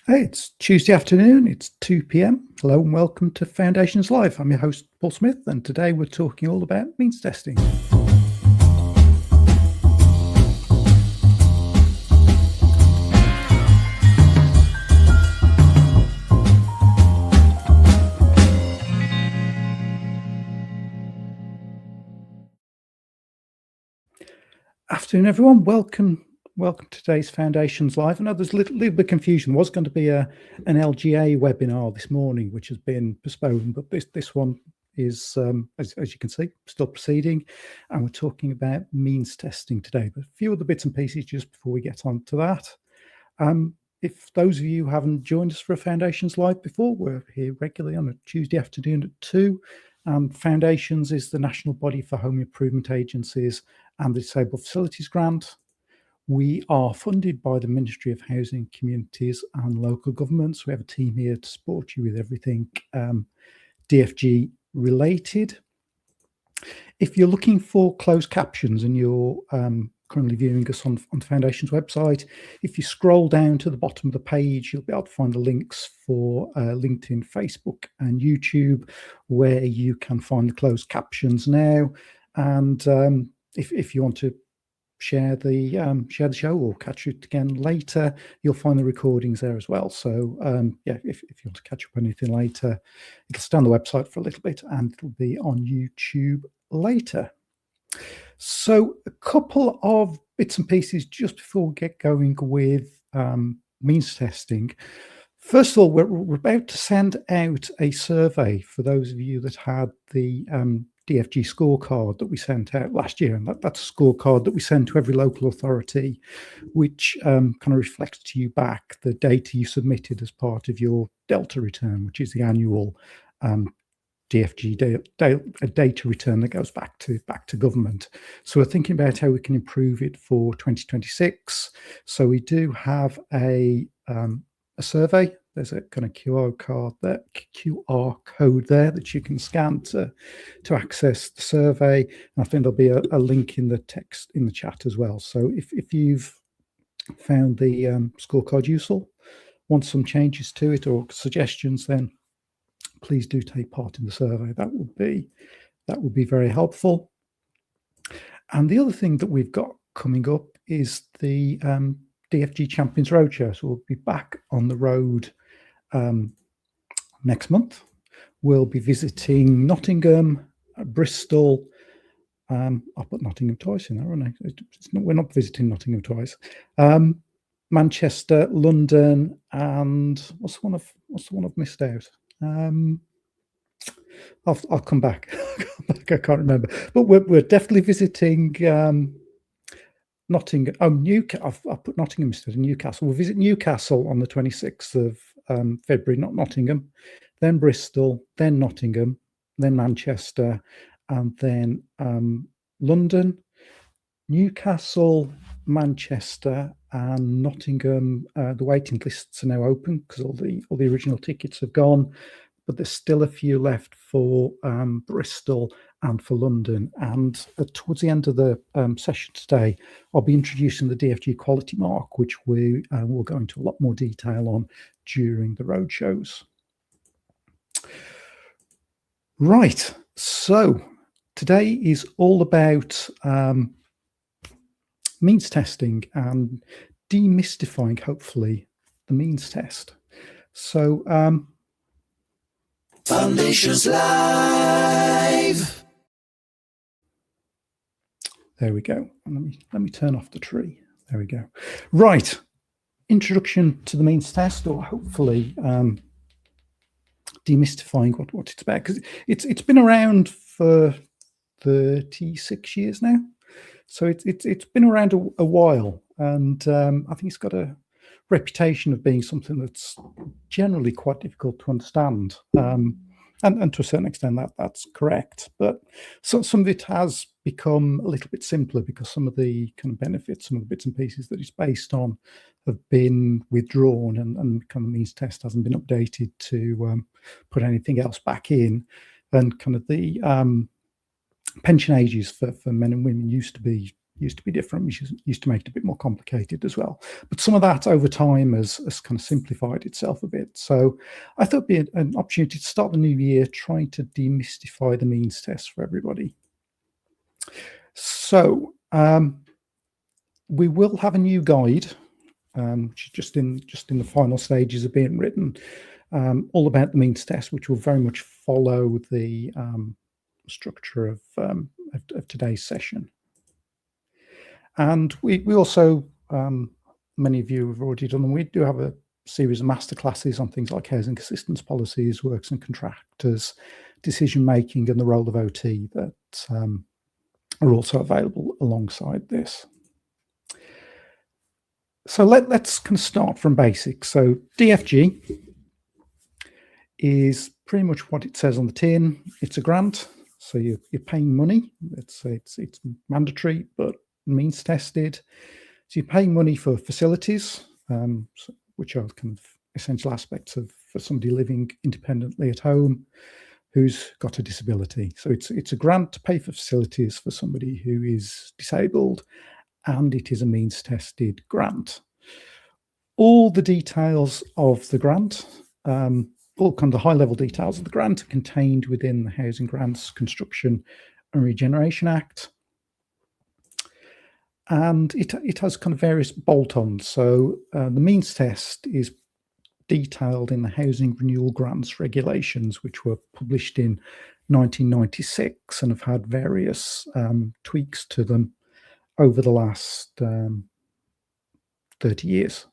Hey, it's Tuesday afternoon, it's 2 p.m. Hello and welcome to Foundations Live. I'm your host, Paul Smith, and today we're talking all about means testing. Afternoon, everyone. Welcome to today's Foundations Live. I know there's a little bit of confusion. There was going to be an LGA webinar this morning, which has been postponed, but this one is, as you can see, still proceeding, and we're talking about means testing today. But a few other bits and pieces just before we get on to that. If those of you who haven't joined us for a Foundations Live before, we're here regularly on a Tuesday afternoon at 2. Foundations is the national body for home improvement agencies and the Disabled Facilities Grant. We are funded by the Ministry of Housing, Communities and Local Governments. We have a team here to support you with everything DFG related. If you're looking for closed captions and you're currently viewing us on the Foundation's website, if you scroll down to the bottom of the page, you'll be able to find the links for LinkedIn, Facebook and YouTube, where you can find the closed captions now. And if you want to share the show or catch it again later, you'll find the recordings there as well. So yeah, if you want to catch up on anything later, it'll stay on the website for a little bit and it'll be on YouTube later. So a couple of bits and pieces just before we get going with means testing. First of all, we're about to send out a survey for those of you that had the DFG scorecard that we sent out last year, and that's a scorecard that we send to every local authority, which kind of reflects to you back the data you submitted as part of your Delta return, which is the annual DFG data return that goes back to government. So we're thinking about how we can improve it for 2026. So we do have a survey. There's a kind of QR code there that you can scan to access the survey. And I think there'll be a link in the text in the chat as well. So if you've found the scorecard useful, want some changes to it or suggestions, then please do take part in the survey. That would be very helpful. And the other thing that we've got coming up is the DFG Champions Roadshows. So we'll be back on the road next month. We'll be visiting Nottingham, Bristol. I'll put Nottingham twice in there, aren't I? We're not visiting Nottingham twice. Manchester, London, and what's the one I've missed out? I'll come back. I can't remember, but we're definitely visiting Nottingham. I've put Nottingham instead of Newcastle. We'll visit Newcastle on the 26th of February, not Nottingham, then Bristol, then Nottingham, then Manchester, and then London, Newcastle, Manchester, and Nottingham. The waiting lists are now open because all the original tickets have gone, but there's still a few left for Bristol and for London. And towards the end of the session today, I'll be introducing the DFG Quality Mark, which we will go into a lot more detail on during the roadshows. Right, so today is all about means testing and demystifying, hopefully, the means test. So Foundations Live. There we go. Let me turn off the tree. There we go. Right. Introduction to the means test, or hopefully demystifying what it's about, because it's been around for 36 years now. So it's been around a while, and I think it's got a reputation of being something that's generally quite difficult to understand. And to a certain extent that's correct, but some of it has become a little bit simpler because some of the kind of benefits, some of the bits and pieces that it's based on have been withdrawn, and kind of means test hasn't been updated to put anything else back in. And kind of the pension ages for men and women used to be used to be different, which used to make it a bit more complicated as well. But some of that over time has kind of simplified itself a bit. So I thought it'd be an opportunity to start the new year trying to demystify the means test for everybody. So we will have a new guide, which is just in the final stages of being written, all about the means test, which will very much follow the structure of today's session. And we also, many of you have already done them, we do have a series of masterclasses on things like housing assistance policies, works and contractors, decision making, and the role of OT that are also available alongside this. So let's kind of start from basics. So DFG is pretty much what it says on the tin. It's a grant, so you're paying money. It's mandatory, but means tested. So you're paying money for facilities, which are kind of essential aspects for somebody living independently at home who's got a disability. So it's a grant to pay for facilities for somebody who is disabled, and it is a means tested grant. All the details of the grant, all kind of high level details of the grant are contained within the Housing Grants Construction and Regeneration Act. And it has kind of various bolt-ons. So the means test is detailed in the Housing Renewal Grants Regulations, which were published in 1996 and have had various tweaks to them over the last 30 years.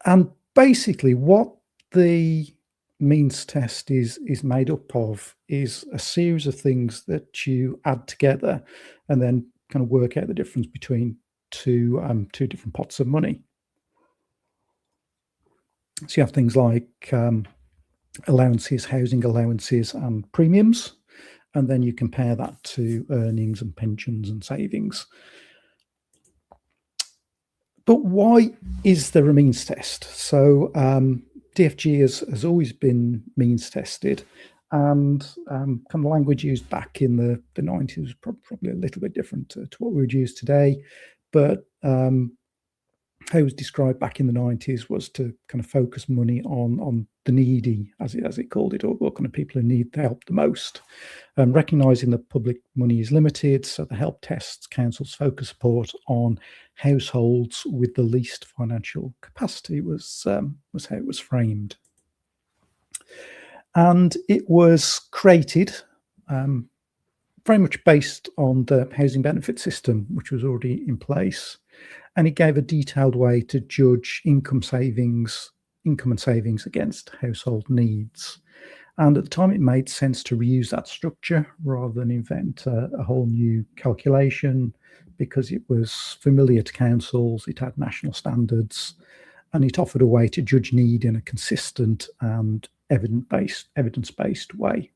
And basically what the means test is made up of is a series of things that you add together and then kind of work out the difference between two different pots of money. So you have things like allowances, housing allowances and premiums, and then you compare that to earnings and pensions and savings. But why is there a means test? So DFG has always been means tested, and kind of language used back in the 90s was probably a little bit different to what we would use today. But how it was described back in the 90s was to kind of focus money on the needy, as it called it, or kind of people who need the help the most. Recognising that public money is limited, so the help tests councils focus support on households with the least financial capacity was how it was framed. And it was created very much based on the housing benefit system, which was already in place. And it gave a detailed way to judge income and savings against household needs. And at the time, it made sense to reuse that structure rather than invent a whole new calculation, because it was familiar to councils, it had national standards, and it offered a way to judge need in a consistent and evidence-based way.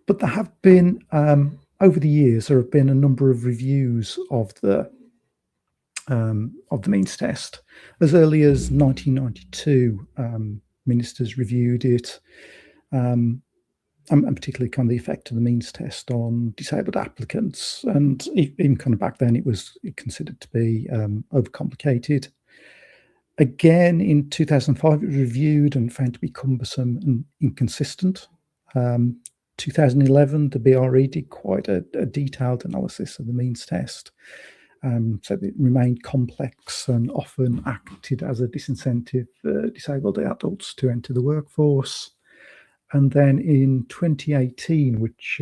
But there have been, over the years, there have been a number of reviews of the means test. As early as 1992, ministers reviewed it, and particularly kind of the effect of the means test on disabled applicants. And even kind of back then, it was considered to be overcomplicated. Again, in 2005, it was reviewed and found to be cumbersome and inconsistent. 2011, the BRE did quite a detailed analysis of the means test. So it remained complex and often acted as a disincentive for disabled adults to enter the workforce. And then in 2018, which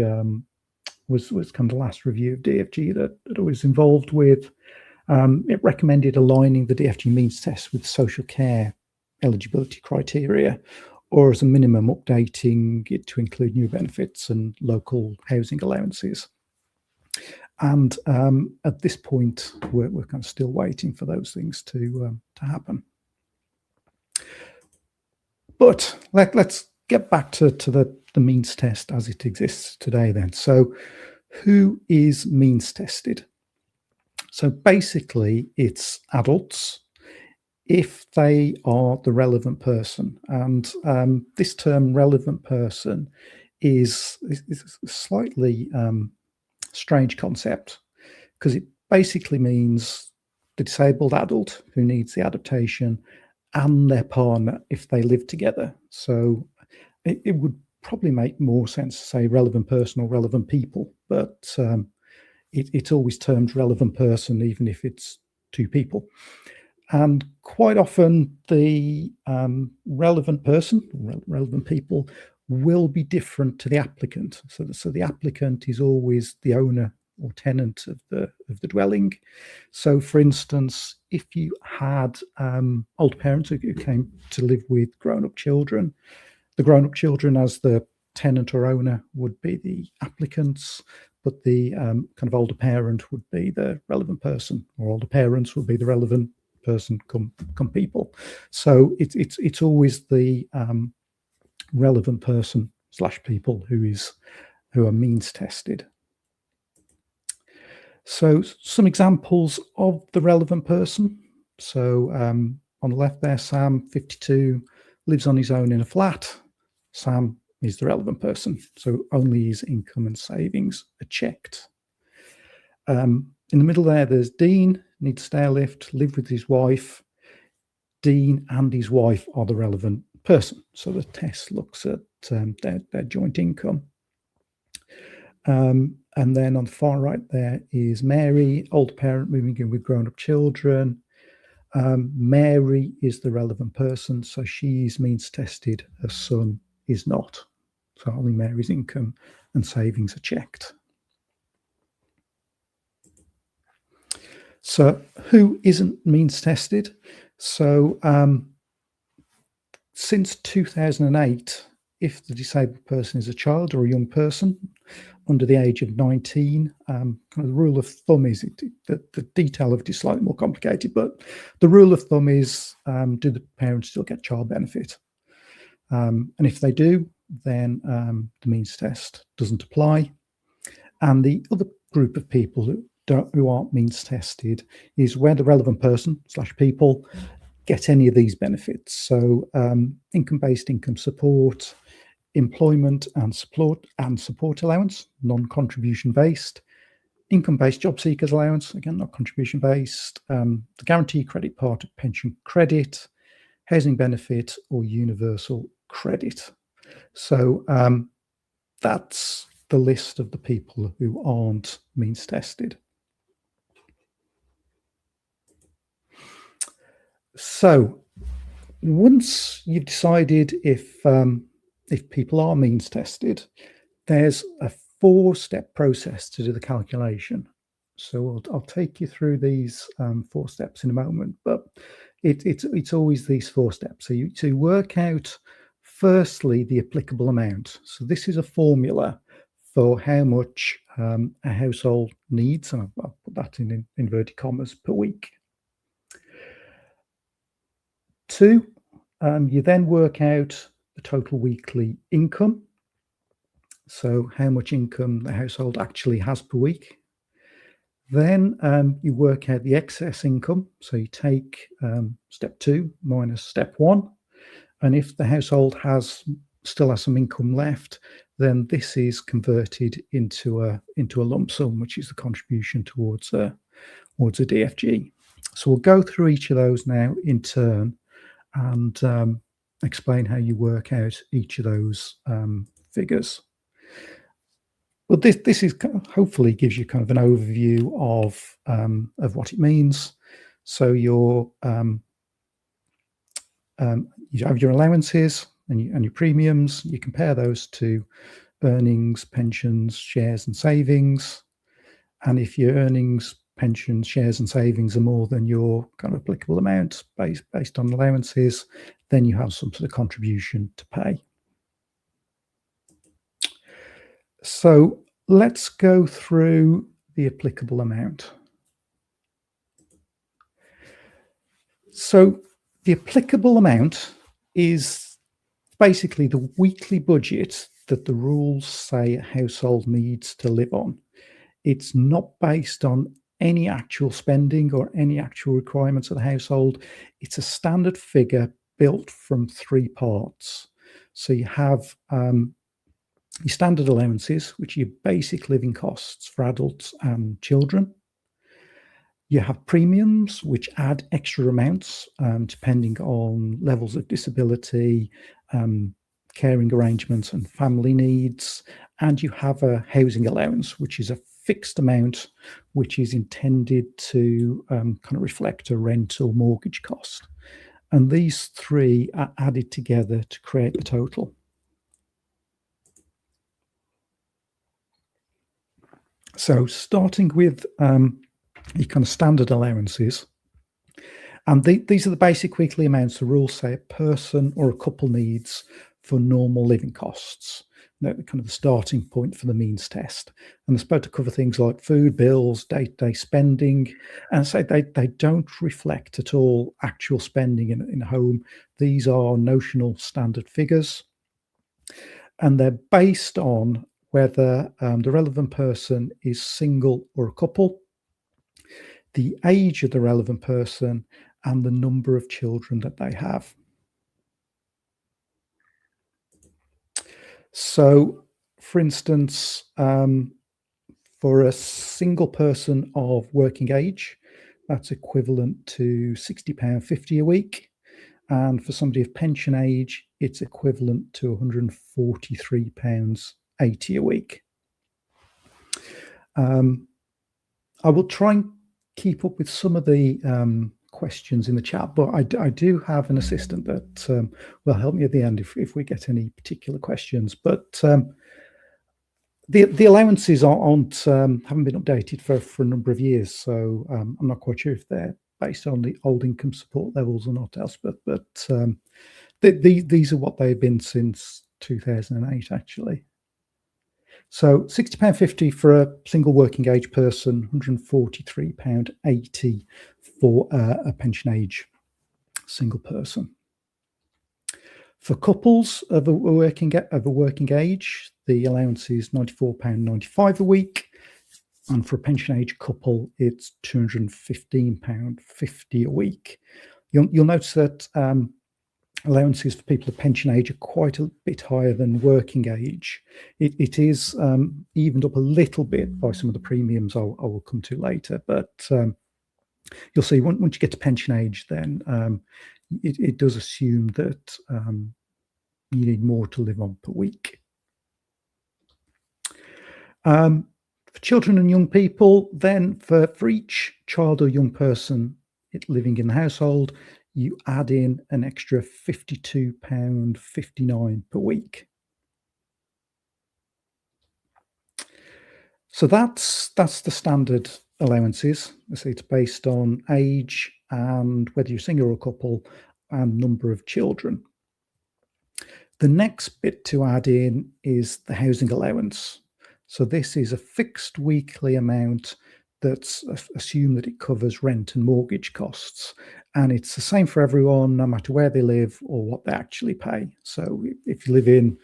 was kind of the last review of DFG that I was involved with, it recommended aligning the DFG means test with social care eligibility criteria, or as a minimum updating it to include new benefits and local housing allowances. And at this point, we're kind of still waiting for those things to happen. But let's get back to the means test as it exists today then. So who is means tested? So basically, it's adults if they are the relevant person. And this term relevant person is slightly strange concept, because it basically means the disabled adult who needs the adaptation and their partner if they live together. So it would probably make more sense to say relevant person or relevant people, but it's always termed relevant person, even if it's two people. And quite often the relevant person, relevant people, will be different to the applicant. So the applicant is always the owner or tenant of the dwelling. So, for instance, if you had older parents who came to live with grown-up children, the grown-up children as the tenant or owner would be the applicants, but the kind of older parent would be the relevant person, or older parents would be the relevant person come people. So it's always the relevant person / people who are means tested. So some examples of the relevant person. So on the left there, Sam, 52, lives on his own in a flat. Sam is the relevant person. So only his income and savings are checked. In the middle there, there's Dean, needs a stair lift, live with his wife. Dean and his wife are the relevant person. So the test looks at their joint income. And then on the far right there is Mary, older parent moving in with grown-up children. Mary is the relevant person, so she's means tested. Her son is not. So only Mary's income and savings are checked. So who isn't means tested? So since 2008, if the disabled person is a child or a young person under the age of 19, kind of the rule of thumb is, the detail of it is slightly more complicated, but the rule of thumb is, do the parents still get child benefit? And if they do, then the means test doesn't apply. And the other group of people who aren't means tested is where the relevant person / people get any of these benefits. So income-based income support, employment and support allowance, non-contribution based, income-based job seekers allowance, again not contribution based, the guarantee credit part of pension credit, housing benefit, or universal credit. So that's the list of the people who aren't means tested. So once you've decided if people are means tested, there's a 4-step process to do the calculation. So I'll take you through these 4 steps in a moment, but it's always these 4 steps. So you work out firstly the applicable amount. So this is a formula for how much a household needs, and I'll put that in inverted commas, per week. 2, you then work out the total weekly income. So how much income the household actually has per week. Then you work out the excess income. So you take step 2 minus step 1. And if the household still has some income left, then this is converted into a lump sum, which is the contribution towards a DFG. So we'll go through each of those now in turn and explain how you work out each of those figures. Well, this is hopefully gives you kind of an overview of what it means. So you have your allowances and your premiums. You compare those to earnings, pensions, shares, and savings. And if your earnings, pensions, shares, and savings are more than your kind of applicable amount based on allowances, then you have some sort of contribution to pay. So let's go through the applicable amount. So the applicable amount is basically the weekly budget that the rules say a household needs to live on. It's not based on any actual spending or any actual requirements of the household. It's a standard figure built from 3 parts. So you have Your standard allowances, which are your basic living costs for adults and children. You have premiums, which add extra amounts depending on levels of disability, caring arrangements and family needs. And you have a housing allowance, which is a fixed amount, which is intended to kind of reflect a rent or mortgage cost. And these three are added together to create the total. So starting with your kind of standard allowances, and these are the basic weekly amounts the rules say a person or a couple needs for normal living costs. They're kind of the starting point for the means test. And they're supposed to cover things like food, bills, day-to-day spending. And so they don't reflect at all actual spending in a home. These are notional standard figures. And they're based on whether the relevant person is single or a couple, the age of the relevant person, and the number of children that they have. So, for instance, for a single person of working age, that's equivalent to £60.50 a week. And for somebody of pension age, it's equivalent to £143.80 a week. I will try and keep up with some of the questions in the chat, but I do have an assistant that will help me at the end if we get any particular questions. But the allowances haven't been updated for a number of years, so I'm not quite sure if they're based on the old income support levels or not else. But these are what they've been since 2008, actually. So £60.50 for a single working age person, £143.80 for a pension age single person. For couples of a working age, the allowance is £94.95 a week, and for a pension age couple, it's £215.50 a week. You'll notice that allowances for people of pension age are quite a bit higher than working age. It is evened up a little bit by some of the premiums I will come to later, but you'll see once you get to pension age, then it does assume that you need more to live on per week. For children and young people, then for each child or young person living in the household, you add in an extra £52.59 per week. So that's the standard allowances. So it's based on age and whether you're single or a couple and number of children. The next bit to add in is the housing allowance. So this is a fixed weekly amount that's assumed that it covers rent and mortgage costs. And it's the same for everyone, no matter where they live or what they actually pay. So if you live in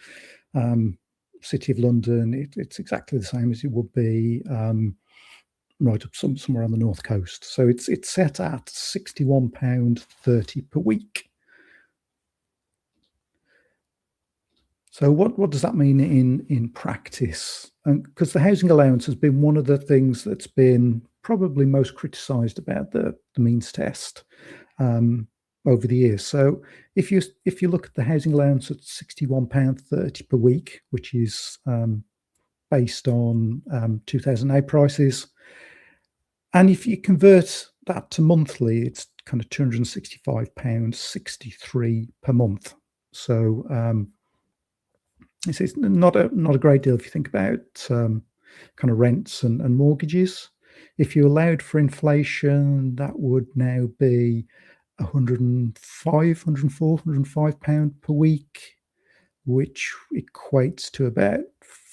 City of London, it's exactly the same as it would be right up somewhere on the North Coast. So it's set at £61.30 per week. So what does that mean in practice? Because the housing allowance has been one of the things that's been probably most criticised about the means test over the years. So if you look at the housing allowance at £61.30 per week, which is based on 2008 prices, and if you convert that to monthly, it's kind of £265.63 per month. So it's not a great deal if you think about kind of rents and mortgages. If you allowed for inflation, that would now be £105 per week, which equates to about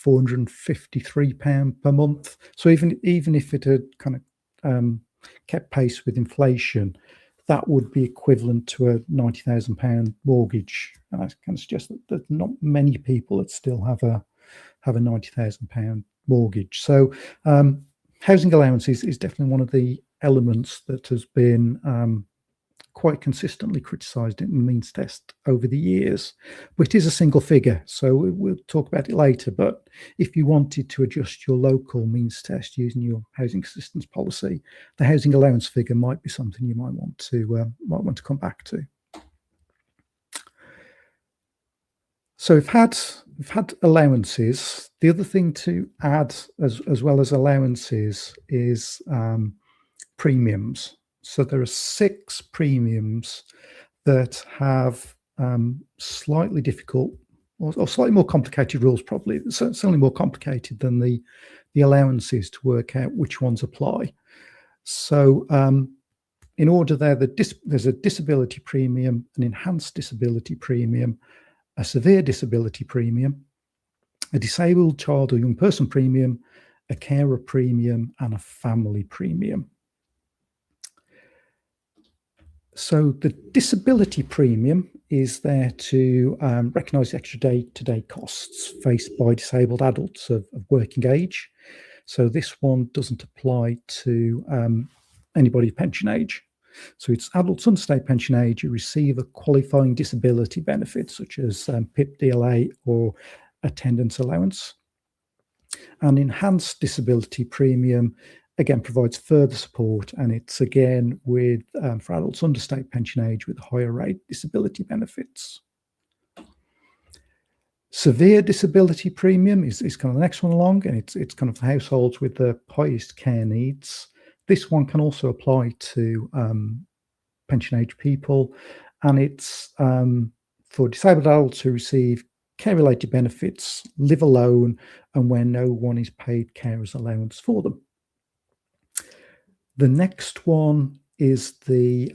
£453 per month. So even if it had kind of kept pace with inflation, that would be equivalent to a £90,000 mortgage. And I kind of suggest that there's not many people that still have a £90,000 mortgage. So housing allowance is definitely one of the elements that has been quite consistently criticised in the means test over the years, but it is a single figure, so we'll talk about it later. But if you wanted to adjust your local means test using your housing assistance policy, the housing allowance figure might be something you might want to come back to. So we've had allowances. The other thing to add, as well as allowances, is premiums. So there are 6 premiums that have slightly difficult or slightly more complicated rules, probably certainly more complicated than the allowances to work out which ones apply. So in order there, there's a disability premium, an enhanced disability premium, a severe disability premium, a disabled child or young person premium, a carer premium, and a family premium. So the disability premium is there to recognise extra day-to-day costs faced by disabled adults of working age. So this one doesn't apply to anybody of pension age. So it's adults under state pension age who receive a qualifying disability benefit, such as PIP, DLA, or attendance allowance. An enhanced disability premium again provides further support, and it's again with for adults under state pension age with higher rate disability benefits. Severe disability premium is kind of the next one along, and it's kind of households with the highest care needs. This one can also apply to pension age people, and it's for disabled adults who receive care-related benefits, live alone, and where no one is paid carer's allowance for them. The next one is the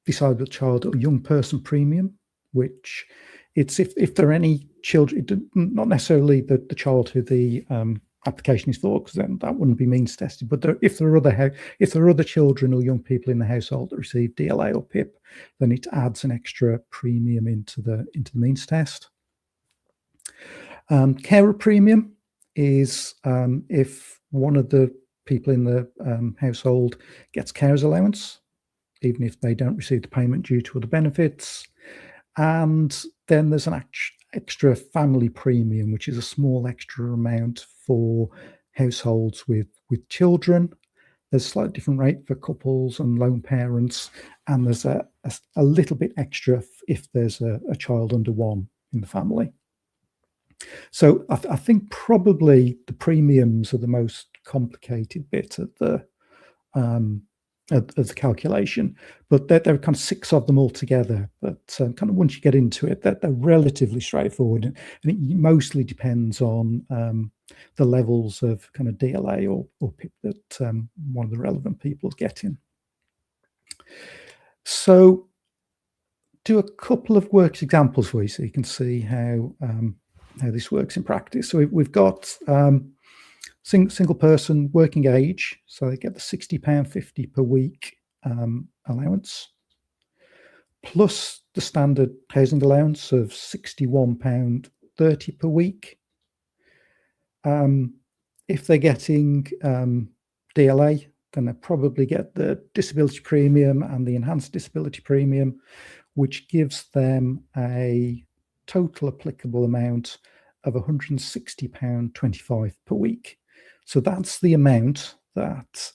disabled child or young person premium, which it's if there are any children, not necessarily the child who the application is for, because then that wouldn't be means tested. But if there are other children or young people in the household that receive DLA or PIP, then it adds an extra premium into the means test. Carer premium is if one of the people in the household gets carer's allowance, even if they don't receive the payment due to other benefits. And then there's an extra family premium, which is a small extra amount for households with children. There's a slightly different rate for couples and lone parents, and there's a little bit extra if there's a child under 1 in the family. So I think probably the premiums are the most complicated bit of the calculation, but there are kind of 6 of them all together. But kind of once you get into it, they're relatively straightforward, and it mostly depends on the levels of kind of DLA or PIP that one of the relevant people is getting. So do a couple of worked examples for you so you can see how this works in practice. So we've got single person working age, so they get the £60.50 per week allowance, plus the standard housing allowance of £61.30 per week. If they're getting DLA, then they'll probably get the disability premium and the enhanced disability premium, which gives them a total applicable amount of £160.25 per week. So that's the amount that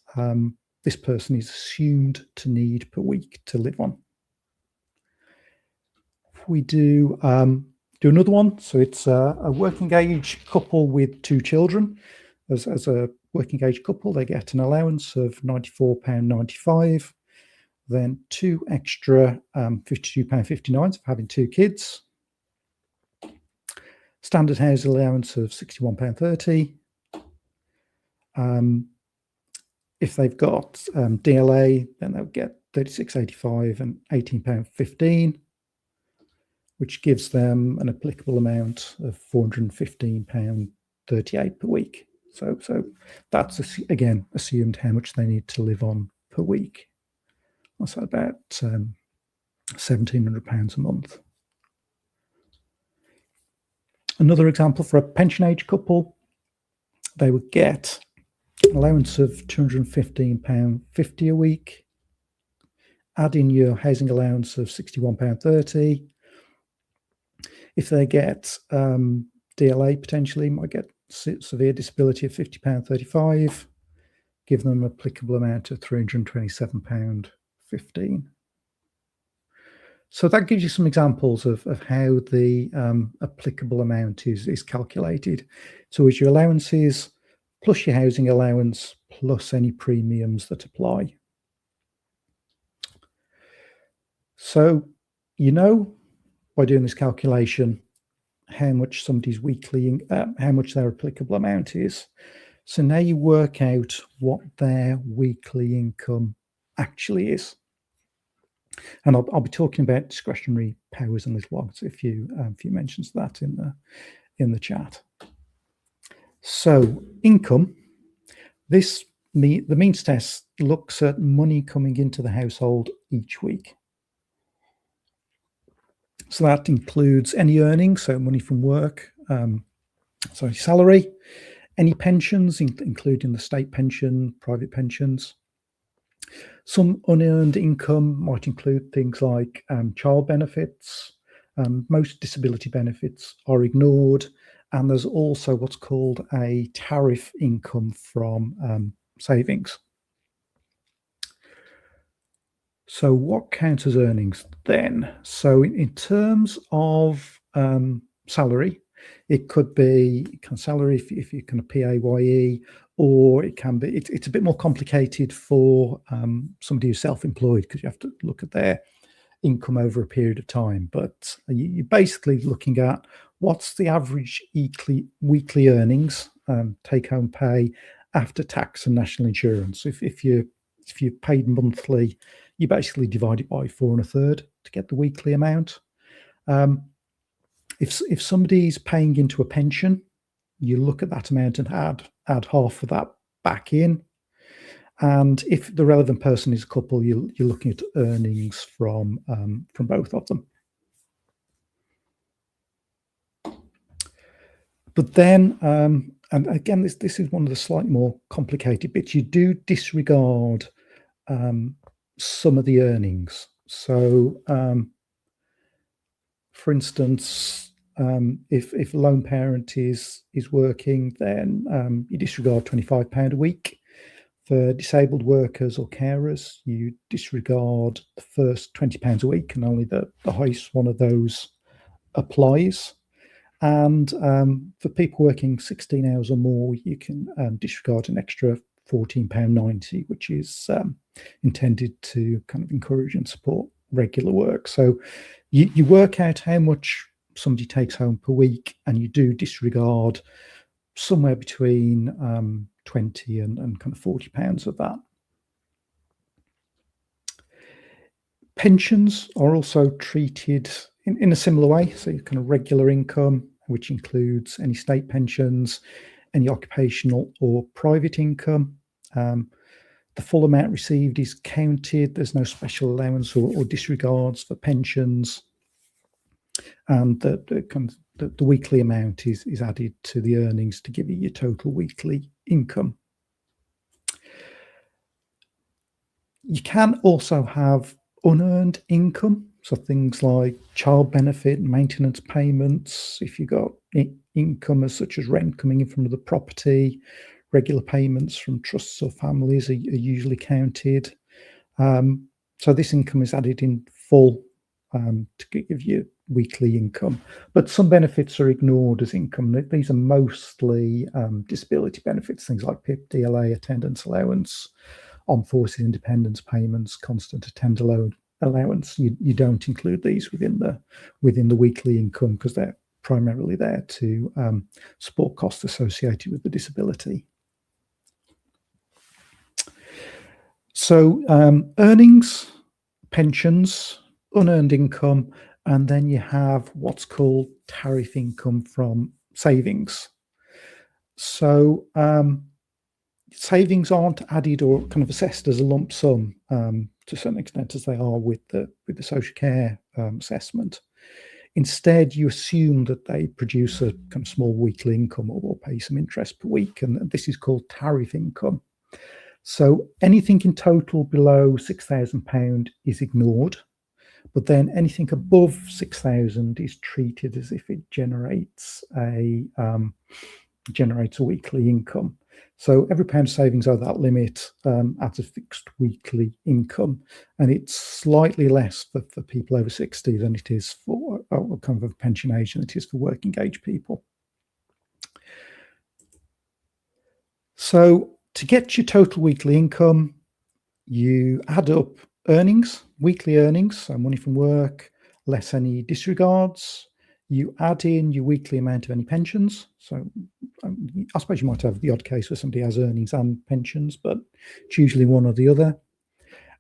this person is assumed to need per week to live on. If we do another one, so it's a working age couple with 2 children. As a working age couple, they get an allowance of £94.95, then 2 extra £52.59 for having 2 kids. Standard house allowance of £61.30. If they've got DLA, then they'll get £36.85 and £18.15, which gives them an applicable amount of £415.38 per week. So that's again assumed how much they need to live on per week. That's about £1,700 a month. Another example for a pension age couple, they would get an allowance of £215.50 a week, add in your housing allowance of £61.30. If they get DLA, potentially might get severe disability of £50.35, give them an applicable amount of £327.15. So that gives you some examples of how the applicable amount is calculated. So it's your allowances plus your housing allowance plus any premiums that apply. So you know by doing this calculation how much somebody's weekly, how much their applicable amount is. So now you work out what their weekly income actually is. And I'll be talking about discretionary powers in a little while. So a few mentions that in the chat. So income, the means test looks at money coming into the household each week. So that includes any earnings, so money from work, salary, any pensions, including the state pension, private pensions. Some unearned income might include things like child benefits. Most disability benefits are ignored. And there's also what's called a tariff income from savings. So what counts as earnings then? So in terms of salary, it could be salary if you're kind of PAYE, or it can be, it's a bit more complicated for somebody who's self-employed because you have to look at their income over a period of time. But you're basically looking at what's the average weekly earnings, take-home pay after tax and national insurance. If you're paid monthly, you basically divide it by 4 1/3 to get the weekly amount. If somebody's paying into a pension, you look at that amount and add half of that back in. And if the relevant person is a couple, you're looking at earnings from both of them. But then, and again, this is one of the slightly more complicated bits. You do disregard some of the earnings. So, for instance, if a lone parent is working, then you disregard £25 a week. For disabled workers or carers, you disregard the first £20 a week, and only the highest one of those applies. And for people working 16 hours or more, you can disregard an extra £14.90, which is intended to kind of encourage and support regular work. So you work out how much somebody takes home per week, and you do disregard somewhere between 20 and kind of £40 of that. Pensions are also treated in a similar way. So your kind of regular income, which includes any state pensions, any occupational or private income. The full amount received is counted. There's no special allowance or disregards for pensions. And the weekly amount is added to the earnings to give you your total weekly income. You can also have unearned income, so things like child benefit, maintenance payments. If you've got income as such as rent coming in from the property, regular payments from trusts or families are usually counted. So this income is added in full to give you weekly income. But some benefits are ignored as income. These are mostly disability benefits, things like PIP, DLA, attendance allowance, armed forces independence payments, constant attend allowance. You don't include these within the weekly income because they're primarily there to support costs associated with the disability. So earnings, pensions, unearned income, and then you have what's called tariff income from savings. So savings aren't added or kind of assessed as a lump sum to some extent as they are with the social care assessment. Instead, you assume that they produce a kind of small weekly income or pay some interest per week, and this is called tariff income. So anything in total below £6,000 is ignored, but then anything above 6,000 is treated as if it generates a weekly income. So every pound of savings over that limit adds a fixed weekly income, and it's slightly less for people over 60 than it is for kind of a pension age than it is for working age people. So to get your total weekly income, you add up earnings, weekly earnings, so money from work, less any disregards. You add in your weekly amount of any pensions. So I suppose you might have the odd case where somebody has earnings and pensions, but it's usually one or the other.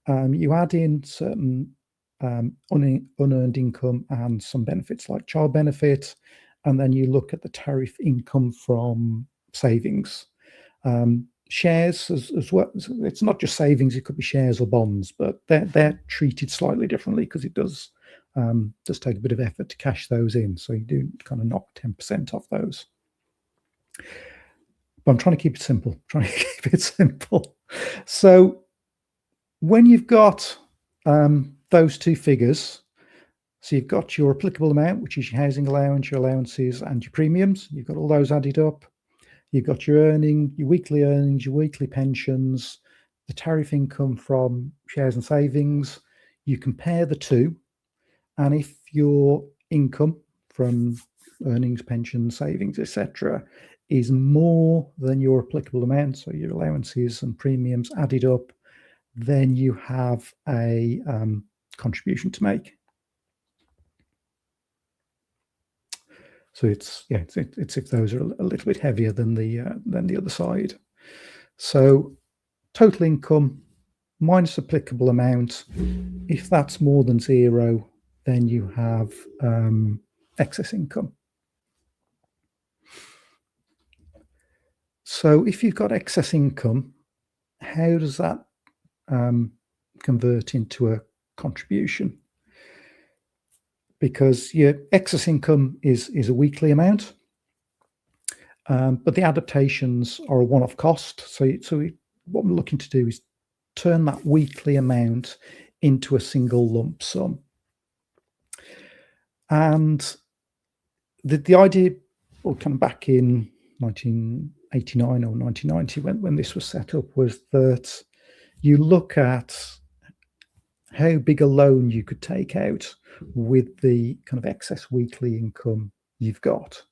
You add in certain unearned income and some benefits like child benefit, and then you look at the tariff income from savings. Shares as well. It's not just savings, it could be shares or bonds, but they're treated slightly differently because it does take a bit of effort to cash those in. So you do kind of knock 10% off those. But I'm trying to keep it simple. So when you've got those two figures, so you've got your applicable amount, which is your housing allowance, your allowances, and your premiums. You've got all those added up. You've got your weekly earnings, your weekly pensions, the tariff income from shares and savings. You compare the two, and if your income from earnings, pensions, savings, etc., is more than your applicable amount, so your allowances and premiums added up, then you have a contribution to make. So it's if those are a little bit heavier than the other side. So total income minus applicable amount. If that's more than zero, then you have excess income. So if you've got excess income, how does that convert into a contribution? Because your excess income is a weekly amount, but the adaptations are a one-off cost. So what we're looking to do is turn that weekly amount into a single lump sum. And the idea, well, kind of back in 1989 or 1990, when this was set up, was that you look at how big a loan you could take out with the kind of excess weekly income you've got,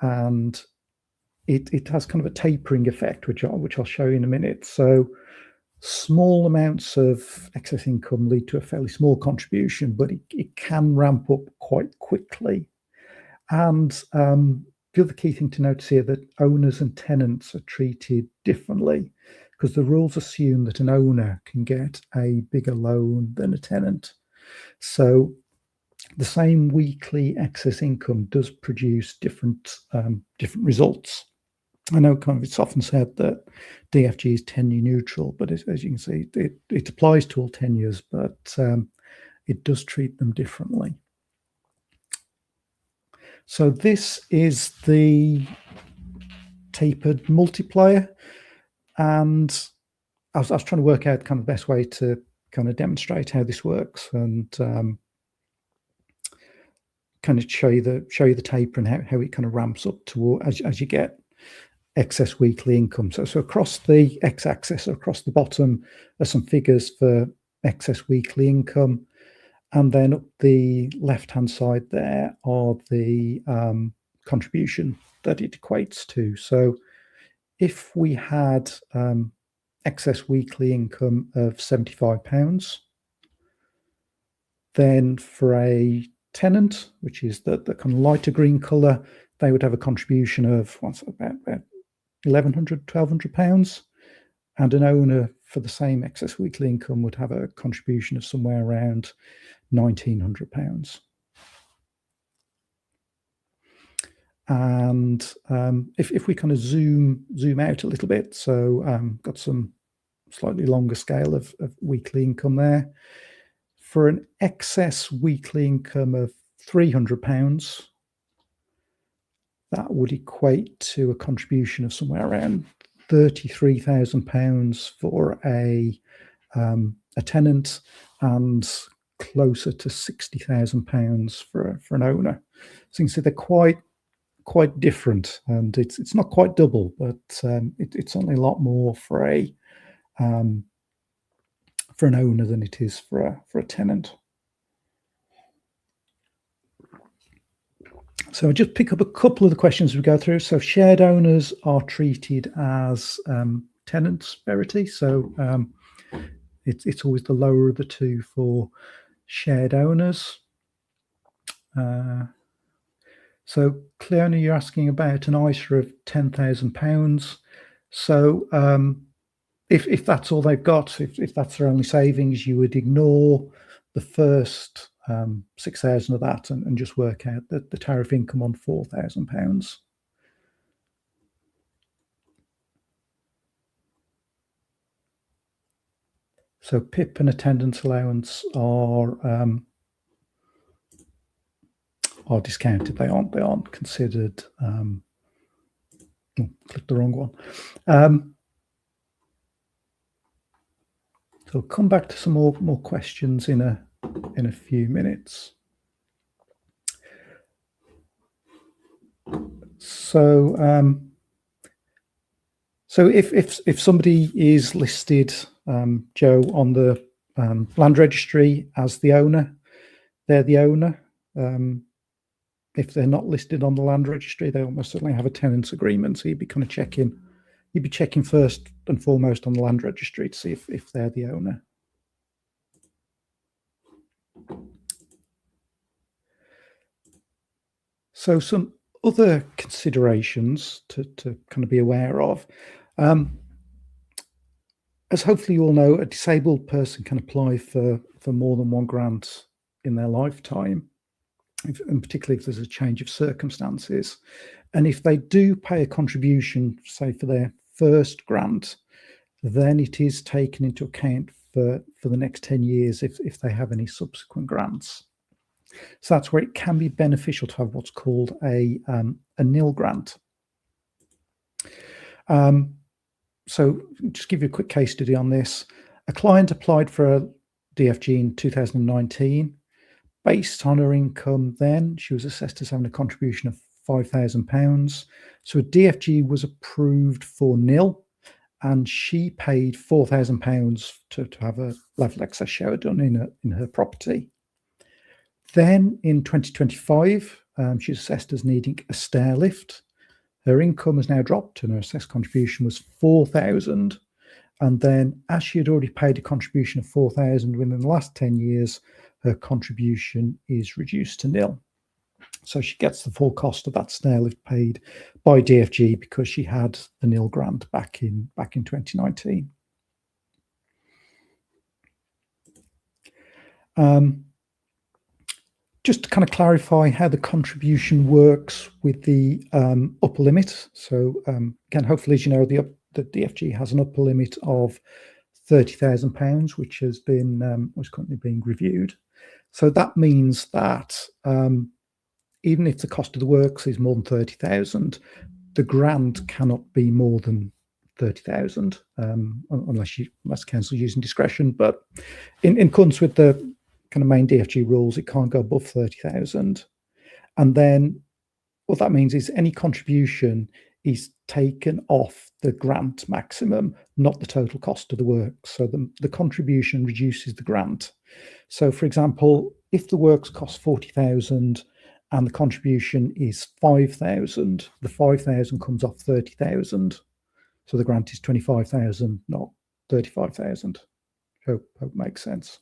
and it has kind of a tapering effect, which I'll show you in a minute. So small amounts of excess income lead to a fairly small contribution, but it can ramp up quite quickly. And the other key thing to notice here that owners and tenants are treated differently, because the rules assume that an owner can get a bigger loan than a tenant. So the same weekly excess income does produce different results. I know kind of it's often said that DFG is tenure neutral, but as you can see, it applies to all tenures, but it does treat them differently. So this is the tapered multiplier. And I was trying to work out kind of the best way to kind of demonstrate how this works, and kind of show you the taper and how it kind of ramps up to as you get excess weekly income. So across the x-axis, across the bottom, are some figures for excess weekly income, and then up the left-hand side there are the contribution that it equates to. So if we had excess weekly income of £75, then for a tenant, which is the kind of lighter green colour, they would have a contribution of about £1,100, £1,200, and an owner for the same excess weekly income would have a contribution of somewhere around £1,900. And if we kind of zoom out a little bit, so got some slightly longer scale of weekly income there. For an excess weekly income of £300, that would equate to a contribution of somewhere around £33,000 for a tenant and closer to £60,000 for an owner. So you can see they're quite different, and it's not quite double, but it's certainly a lot more for an owner than it is for a tenant. So I'll just pick up a couple of the questions we go through. So shared owners are treated as tenants, Verity. So it's always the lower of the two for shared owners. So Cleona, you're asking about an ISA of £10,000. So if that's all they've got, if that's their only savings, you would ignore the first 6,000 of that and just work out the tariff income on £4,000. So PIP and attendance allowance are discounted. They aren't considered. Clicked the wrong one. So I'll come back to some more questions in a few minutes. So if somebody is listed, Joe, on the land registry as the owner, they're the owner. If they're not listed on the land registry, they almost certainly have a tenants agreement. So you'd be kind of checking first and foremost on the land registry to see if they're the owner. So some other considerations to kind of be aware of. As hopefully you all know, a disabled person can apply for more than one grant in their lifetime, and particularly if there's a change of circumstances. And if they do pay a contribution, say for their first grant, then it is taken into account for the next 10 years if they have any subsequent grants. So that's where it can be beneficial to have what's called a nil grant. So just give you a quick case study on this. A client applied for a DFG in 2019. Based on her income then, she was assessed as having a contribution of £5,000. So a DFG was approved for nil, and she paid £4,000 to have a level access shower done in her property. Then in 2025, she's assessed as needing a stair lift. Her income has now dropped and her assessed contribution was £4,000. And then as she had already paid a contribution of £4,000 within the last 10 years, her contribution is reduced to nil. So she gets the full cost of that stair lift paid by DFG because she had the nil grant back in 2019. Just to kind of clarify how the contribution works with the upper limit. So again, hopefully, as you know, the DFG has an upper limit of £30,000, which has been was currently being reviewed. So that means that even if the cost of the works is more than £30,000, the grant cannot be more than £30,000 unless council is using discretion. But in accordance with the kind of main DFG rules, it can't go above £30,000. And then what that means is any contribution is taken off the grant maximum, not the total cost of the work. So the contribution reduces the grant. So for example, if the works cost £40,000 and the contribution is £5,000, the £5,000 comes off £30,000. So the grant is £25,000, not £35,000. Hope makes sense.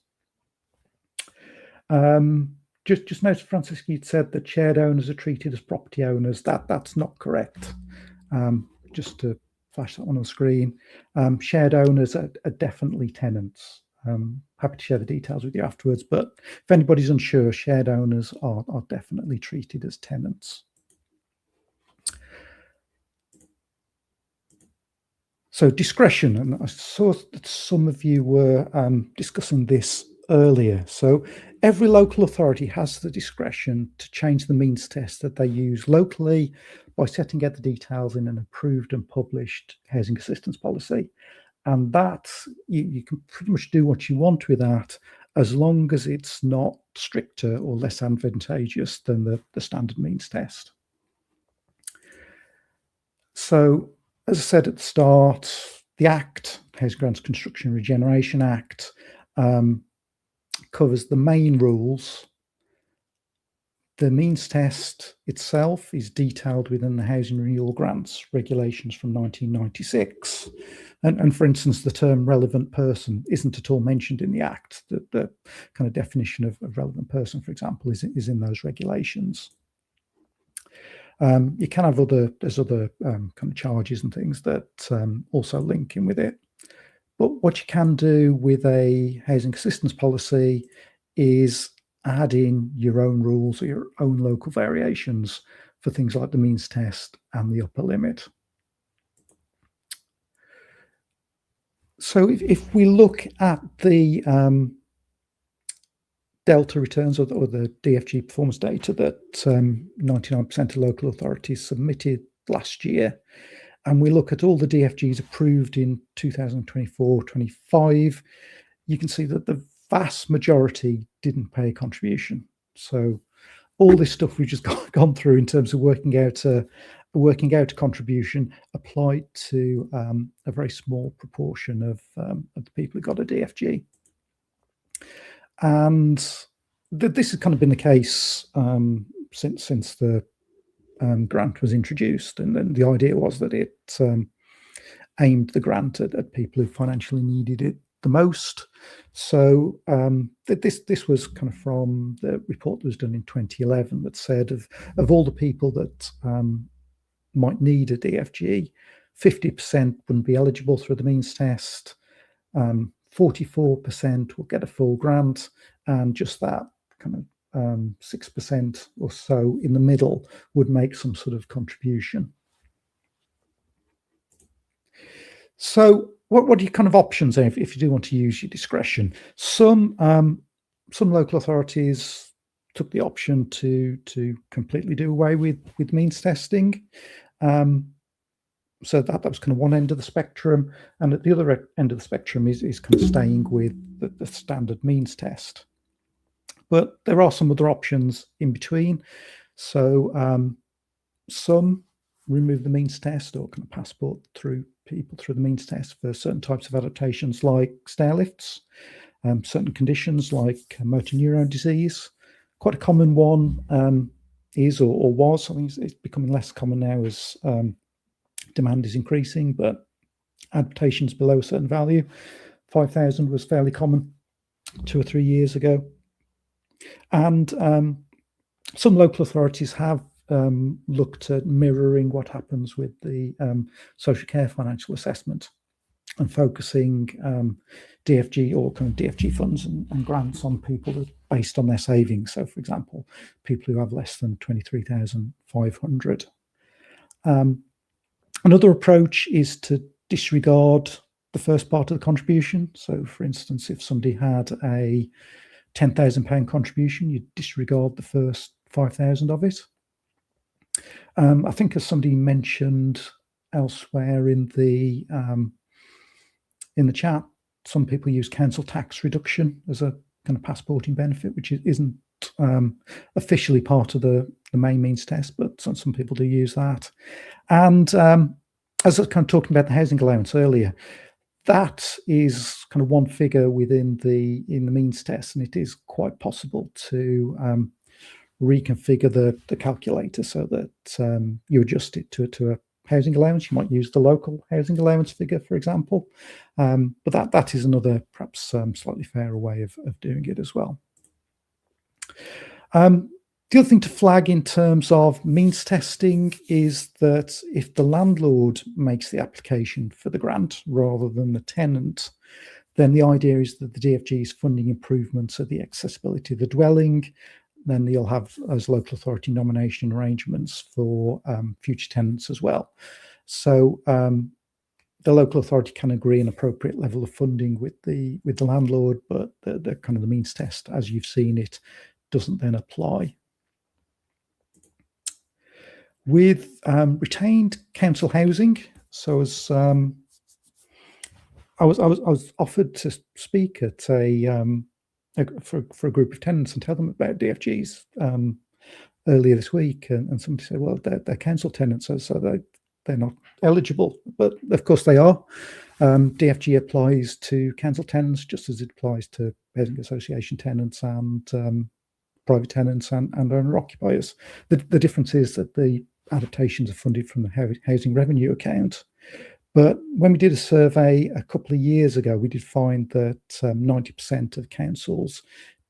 Just notice, Francisca, you'd said that shared owners are treated as property owners. That's not correct. Just to flash that one on the screen, shared owners are definitely tenants. Happy to share the details with you afterwards, but if anybody's unsure, shared owners are definitely treated as tenants. So discretion, and I saw that some of you were discussing this earlier. So every local authority has the discretion to change the means test that they use locally by setting out the details in an approved and published housing assistance policy. And that you can pretty much do what you want with that, as long as it's not stricter or less advantageous than the standard means test. So, as I said at the start, the Act, Housing Grants Construction and Regeneration Act, covers the main rules. The means test itself is detailed within the Housing Renewal Grants regulations from 1996. And for instance, the term relevant person isn't at all mentioned in the Act. The kind of definition of relevant person, for example, is in those regulations. You can have there's other kind of charges and things that also link in with it. But what you can do with a housing assistance policy is add in your own rules or your own local variations for things like the means test and the upper limit. So if we look at the Delta returns or the DFG performance data that 99% of local authorities submitted last year, and we look at all the DFGs approved in 2024-25, you can see that the vast majority didn't pay a contribution. So all this stuff we've just gone through in terms of working out a contribution applied to a very small proportion of the people who got a DFG. And this has kind of been the case since the grant was introduced, and then the idea was that it aimed the grant at people who financially needed it the most. So this was kind of from the report that was done in 2011 that said of all the people that might need a DFG, 50% wouldn't be eligible through the means test, 44% will get a full grant, and just that kind of 6% or so in the middle would make some sort of contribution. So what are your kind of options if you do want to use your discretion? Some local authorities took the option to completely do away with means testing. So that was kind of one end of the spectrum, and at the other end of the spectrum is kind of staying with the standard means test. But there are some other options in between. So some remove the means test or kind of passport through people through the means test for certain types of adaptations like stair lifts, certain conditions like motor neurone disease. Quite a common one is or was, I think it's becoming less common now as demand is increasing, but adaptations below a certain value, 5,000 was fairly common 2 or 3 years ago. And some local authorities have looked at mirroring what happens with the social care financial assessment and focusing DFG or kind of DFG funds and grants on people that based on their savings. So, for example, people who have less than 23,500. Another approach is to disregard the first part of the contribution. So, for instance, if somebody had a £10,000 contribution, you disregard the first 5,000 of it. I think, as somebody mentioned elsewhere in the chat, some people use council tax reduction as a kind of passporting benefit, which isn't officially part of the main means test, but some people do use that. And as I was kind of talking about the housing allowance earlier, that is kind of one figure within the means test, and it is quite possible to reconfigure the calculator so that you adjust it to a housing allowance. You might use the local housing allowance figure, for example, but that is another perhaps slightly fairer way of doing it as well. The other thing to flag in terms of means testing is that if the landlord makes the application for the grant rather than the tenant, then the idea is that the DFG is funding improvements of the accessibility of the dwelling. Then you'll have as local authority nomination arrangements for future tenants as well. So the local authority can agree an appropriate level of funding with the landlord, but the kind of the means test, as you've seen it, doesn't then apply. with retained council housing. So as I was offered to speak at for a group of tenants and tell them about DFGs earlier this week, and somebody said, well, they're council tenants, so they're not eligible, but of course they are. DFG applies to council tenants just as it applies to housing association tenants and private tenants and owner occupiers. The difference is that the adaptations are funded from the housing revenue account. But when we did a survey a couple of years ago, we did find that 90% of councils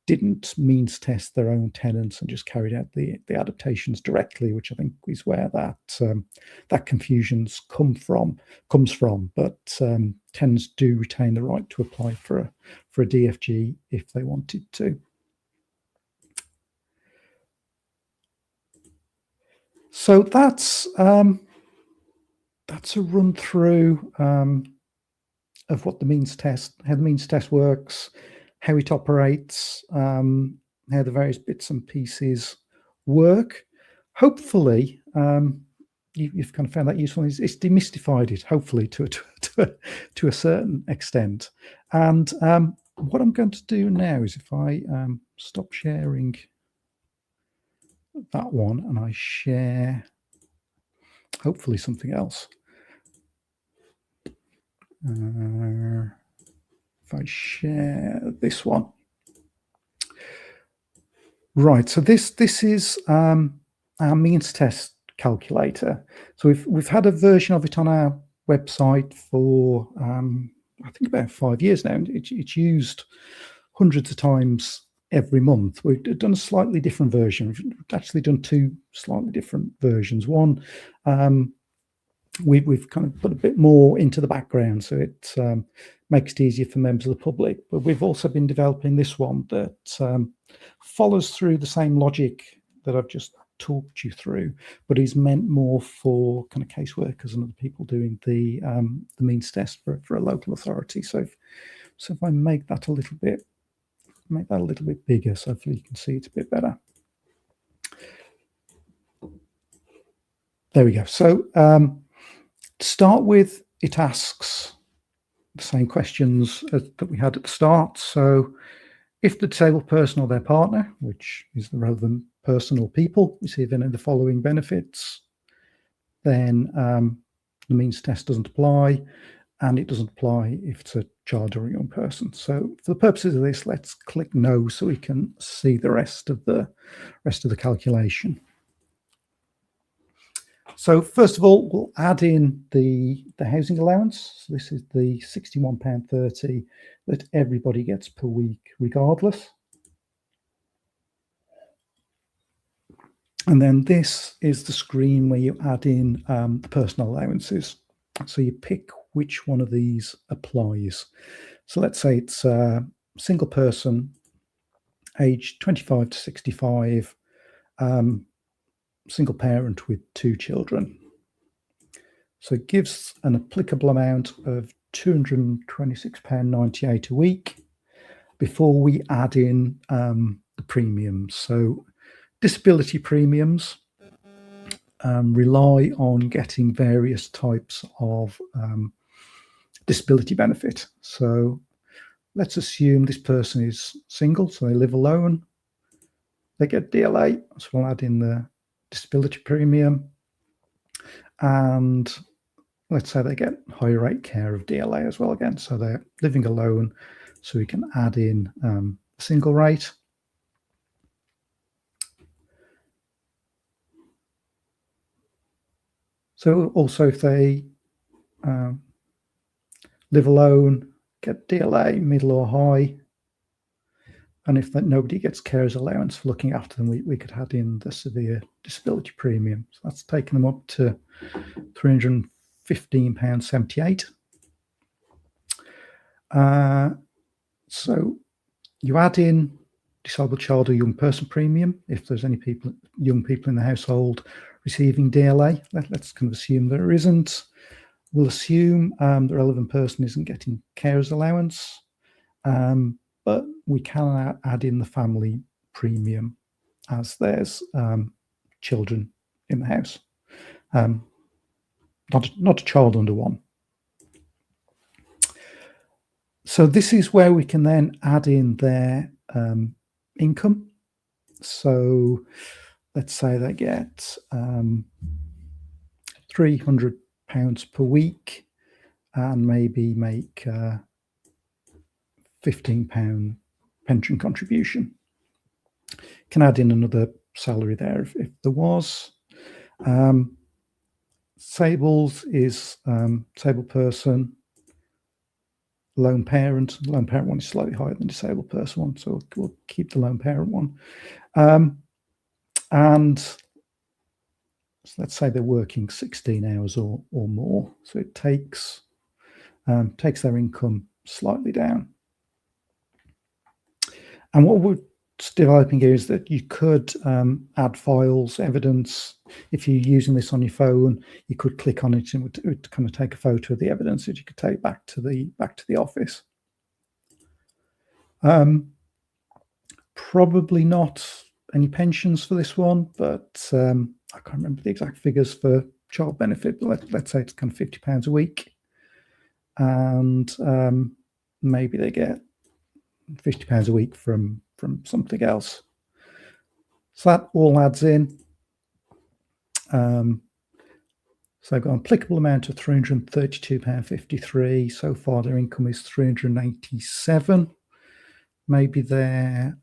didn't means test their own tenants and just carried out the adaptations directly, which I think is where that confusion's comes from. But tenants do retain the right to apply for a DFG if they wanted to. So that's a run through of what the means test, how the means test works, how it operates, how the various bits and pieces work. Hopefully, you've kind of found that useful. It's demystified it, hopefully, to a certain extent. And what I'm going to do now is if I stop sharing that one and I share, hopefully, something else. If I share this one. Right, so this is our means test calculator. So we've had a version of it on our website for I think about 5 years now. It's used hundreds of times every month. We've done a slightly different version. We've actually done two slightly different versions. One, we've kind of put a bit more into the background, so it makes it easier for members of the public. But we've also been developing this one that follows through the same logic that I've just talked you through, but is meant more for kind of caseworkers and other people doing the means test for a local authority. So if I make that a little bit bigger, so hopefully you can see it a bit better. There we go. So to start with, it asks the same questions that we had at the start. So if the disabled person or their partner, which is the relevant person or people, receive any of the following benefits, then the means test doesn't apply, and it doesn't apply if it's a child or a young person. So for the purposes of this, let's click no so we can see the rest of the calculation. So first of all, we'll add in the housing allowance. So this is the £61.30 that everybody gets per week regardless. And then this is the screen where you add in the personal allowances. So you pick which one of these applies. So let's say it's a single person, aged 25 to 65, single parent with 2 children. So it gives an applicable amount of £226.98 a week before we add in the premiums. So disability premiums rely on getting various types of disability benefit. So let's assume this person is single, so they live alone. They get DLA, so we'll add in the disability premium, and let's say they get higher rate care of DLA as well again, so they're living alone, so we can add in single rate. So also if they live alone, get DLA, middle or high, and if nobody gets carers allowance for looking after them, we could add in the severe disability premium. So that's taken them up to £315.78. So you add in disabled child or young person premium if there's any young people in the household receiving DLA. Let's kind of assume there isn't. We'll assume the relevant person isn't getting carers allowance. But we can add in the family premium as there's children in the house. not a child under 1. So this is where we can then add in their income. So let's say they get £300 per week and maybe make £15 pension contribution. Can add in another salary there if there was. Disabled is disabled person, lone parent. Lone parent one is slightly higher than disabled person one, so we'll keep the lone parent one. And so let's say they're working 16 hours or more, so it takes their income slightly down. And what we're developing here is that you could add files, evidence. If you're using this on your phone, you could click on it and it would kind of take a photo of the evidence that you could take back to the office. Probably not any pensions for this one, but I can't remember the exact figures for child benefit, but let's say it's kind of £50 a week, and maybe they get £50 a week from something else. So that all adds in. So they've got an applicable amount of £332.53. So far their income is £387. Maybe they're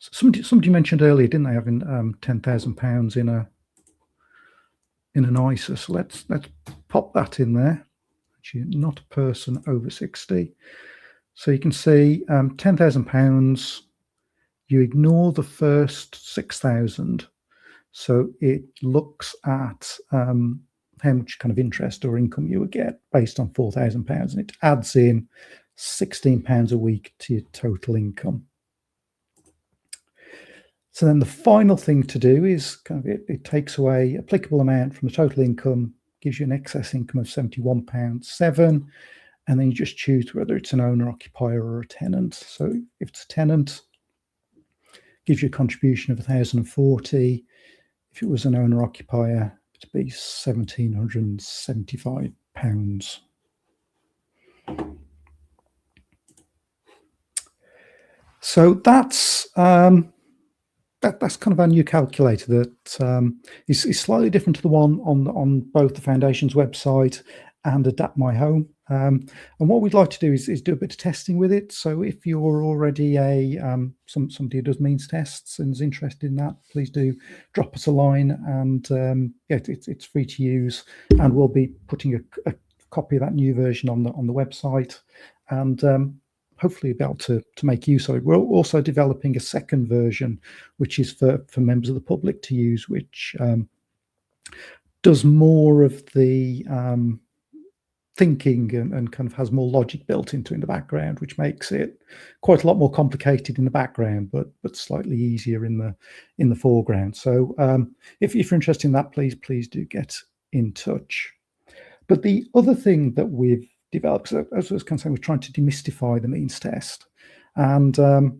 somebody mentioned earlier, didn't they, having £10,000 in an ISA? So let's pop that in there. Actually, not a person over 60. So you can see £10,000. You ignore the first 6,000. So it looks at how much kind of interest or income you would get based on £4,000, and it adds in £16 a week to your total income. So then the final thing to do is kind of it takes away applicable amount from the total income, gives you an excess income of £71.07, and then you just choose whether it's an owner occupier or a tenant. So if it's a tenant, gives you a contribution of £1,040. If it was an owner occupier, it'd be £1,775. So that's kind of our new calculator that is slightly different to the one on both the Foundation's website and Adapt My Home. And what we'd like to do is do a bit of testing with it. So if you're already somebody who does means tests and is interested in that, please do drop us a line, and it's free to use, and we'll be putting a copy of that new version on the website, and hopefully be able to make use of it. We're also developing a second version, which is for members of the public to use, which does more of the thinking and kind of has more logic built into in the background, which makes it quite a lot more complicated in the background, but slightly easier in the foreground. So if you're interested in that, please do get in touch. But the other thing that we've developed, as I was kind of saying, we're trying to demystify the means test, and so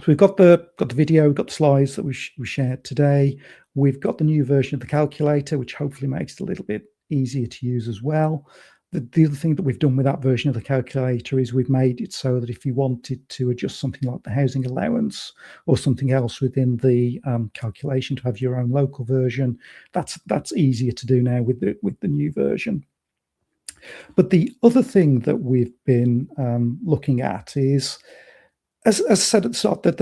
we've got the video, we've got the slides that we shared today. We've got the new version of the calculator, which hopefully makes it a little bit easier to use as well. The other thing that we've done with that version of the calculator is we've made it so that if you wanted to adjust something like the housing allowance or something else within the calculation to have your own local version, that's easier to do now with the new version. But the other thing that we've been looking at is, as I said at the start, that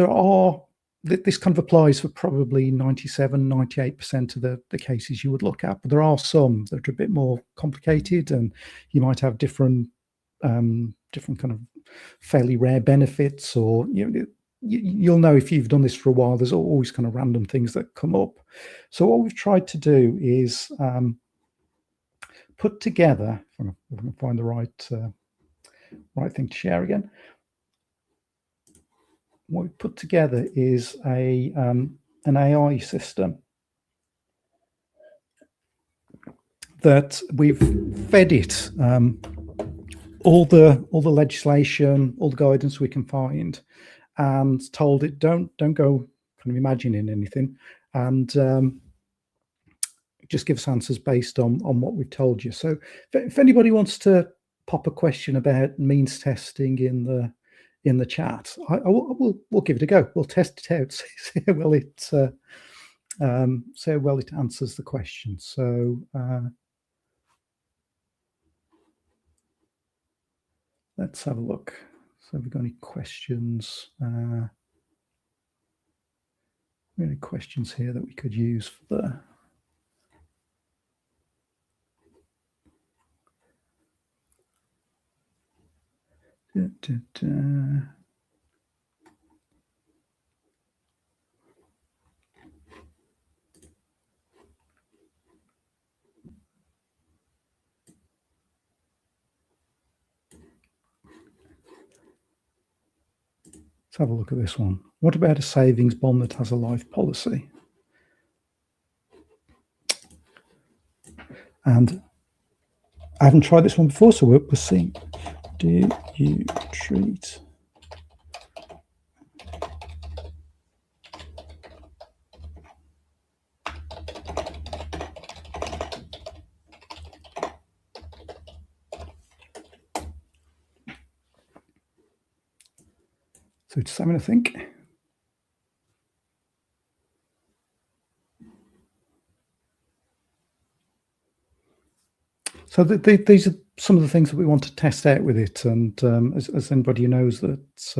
this kind of applies for probably 97-98% of the cases you would look at, but there are some that are a bit more complicated, and you might have different kind of fairly rare benefits, or you'll know if you've done this for a while, there's always kind of random things that come up. So what we've tried to do is put together, if I can find the right thing to share again. What we put together is an AI system that we've fed it all the legislation, all the guidance we can find, and told it don't go kind of imagining anything, and just give us answers based on what we've told you. So if anybody wants to pop a question about means testing in the chat, we'll give it a go. We'll test it out, see how well it answers the question. So let's have a look. So have we got any questions? Any questions here that we could use for the Let's have a look at this one. What about a savings bond that has a life policy? And I haven't tried this one before, so we're seeing. Do you treat So just having a think. So these are some of the things that we want to test out with it. And as anybody who knows that's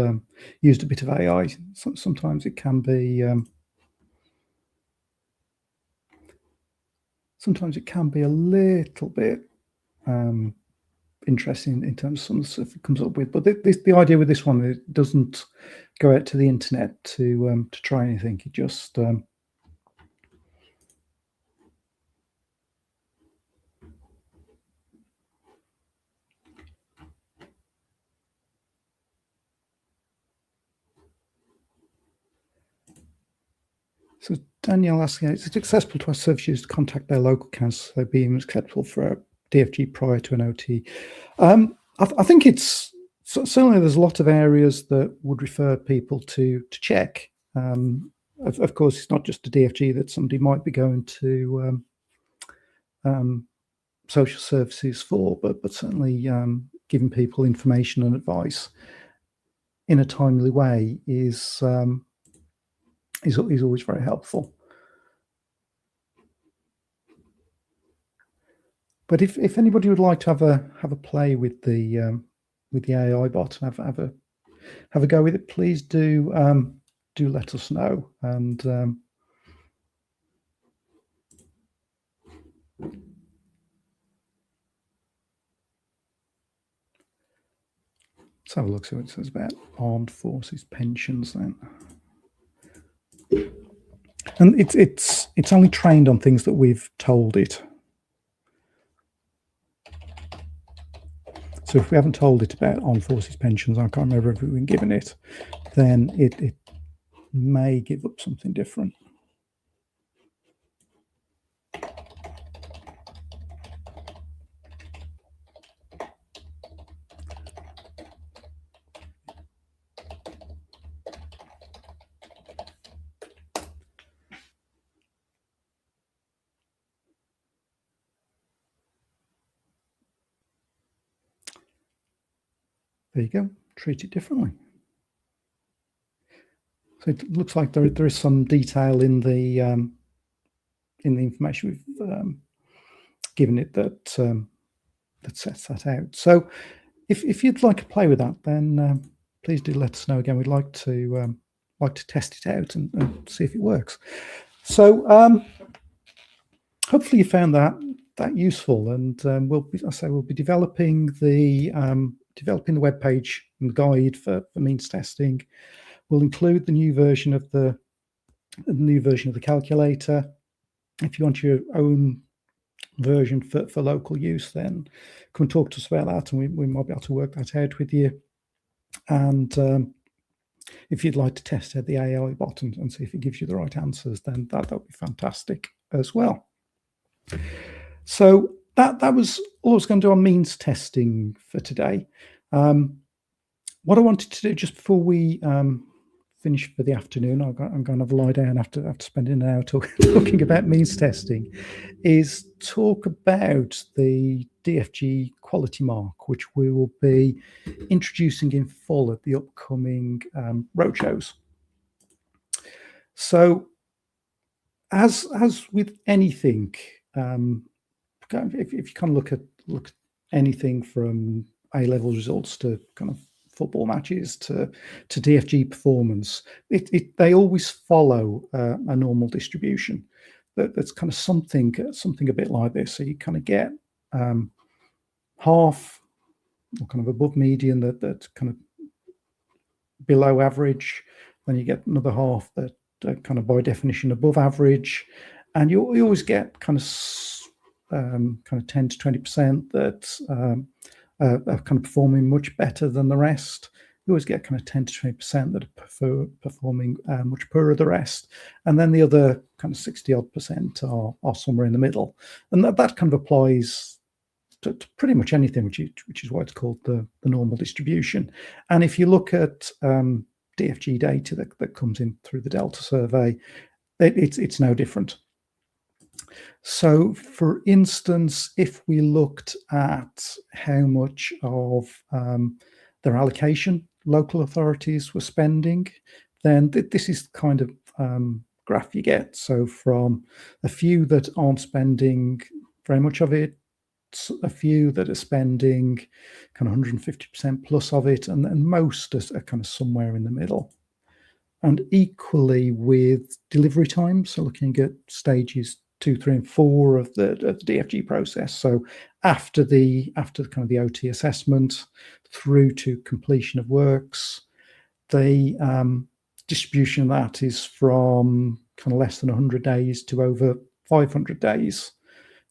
used a bit of AI, sometimes it can be a little bit interesting in terms of some of the stuff it comes up with. But the idea with this one, it doesn't go out to the internet to try anything. It just So Danielle asking, is it accessible to our service users to contact their local council so being acceptable for a DFG prior to an OT? I think it's certainly there's a lot of areas that would refer people to check. Of course, it's not just a DFG that somebody might be going to social services for, but certainly giving people information and advice in a timely way is always very helpful. But if anybody would like to have a play with the AI bot and have a go with it, please do let us know. And let's have a look. So it says about armed forces pensions then. And it's only trained on things that we've told it. So if we haven't told it about armed forces pensions, I can't remember if we've been given it, then it may give up something different. There you go, treat it differently. So it looks like there is some detail in the information we've given it that sets that out. So if you'd like to play with that, then please do let us know. Again, we'd like to test it out and see if it works. So hopefully you found that useful, and we'll be developing the web page and the guide for means testing. We'll include the new version of the calculator. If you want your own version for local use, then come and talk to us about that, and we might be able to work that out with you. And if you'd like to test out the AI bot and see if it gives you the right answers, then that would be fantastic as well. So that was all I was going to do on means testing for today. What I wanted to do just before we finished for the afternoon. I'm going to lie down after spending an hour talking about means testing, is talk about the DFG Quality Mark, which we will be introducing in full at the upcoming roadshows. So, as with anything, if you kind of look at anything from A-level results to kind of football matches to DFG performance, they always follow a normal distribution. That's kind of something a bit like this. So you kind of get half, or kind of above median, that's kind of below average. Then you get another half that kind of by definition above average, and you always get kind of 10 to 20% that are kind of performing much better than the rest. You always get kind of 10 to 20% that are performing much poorer than the rest, and then the other kind of 60-odd% are somewhere in the middle, and that kind of applies to pretty much anything, which is why it's called the normal distribution. And if you look at DFG data that comes in through the Delta survey, it's no different. So, for instance, if we looked at how much of their allocation local authorities were spending, then this is the kind of graph you get. So from a few that aren't spending very much of it, a few that are spending kind of 150% plus of it, and most are kind of somewhere in the middle. And equally with delivery time, so looking at stages 2, 3, and 4 of the DFG process. So after the kind of the OT assessment through to completion of works, the distribution of that is from kind of less than 100 days to over 500 days.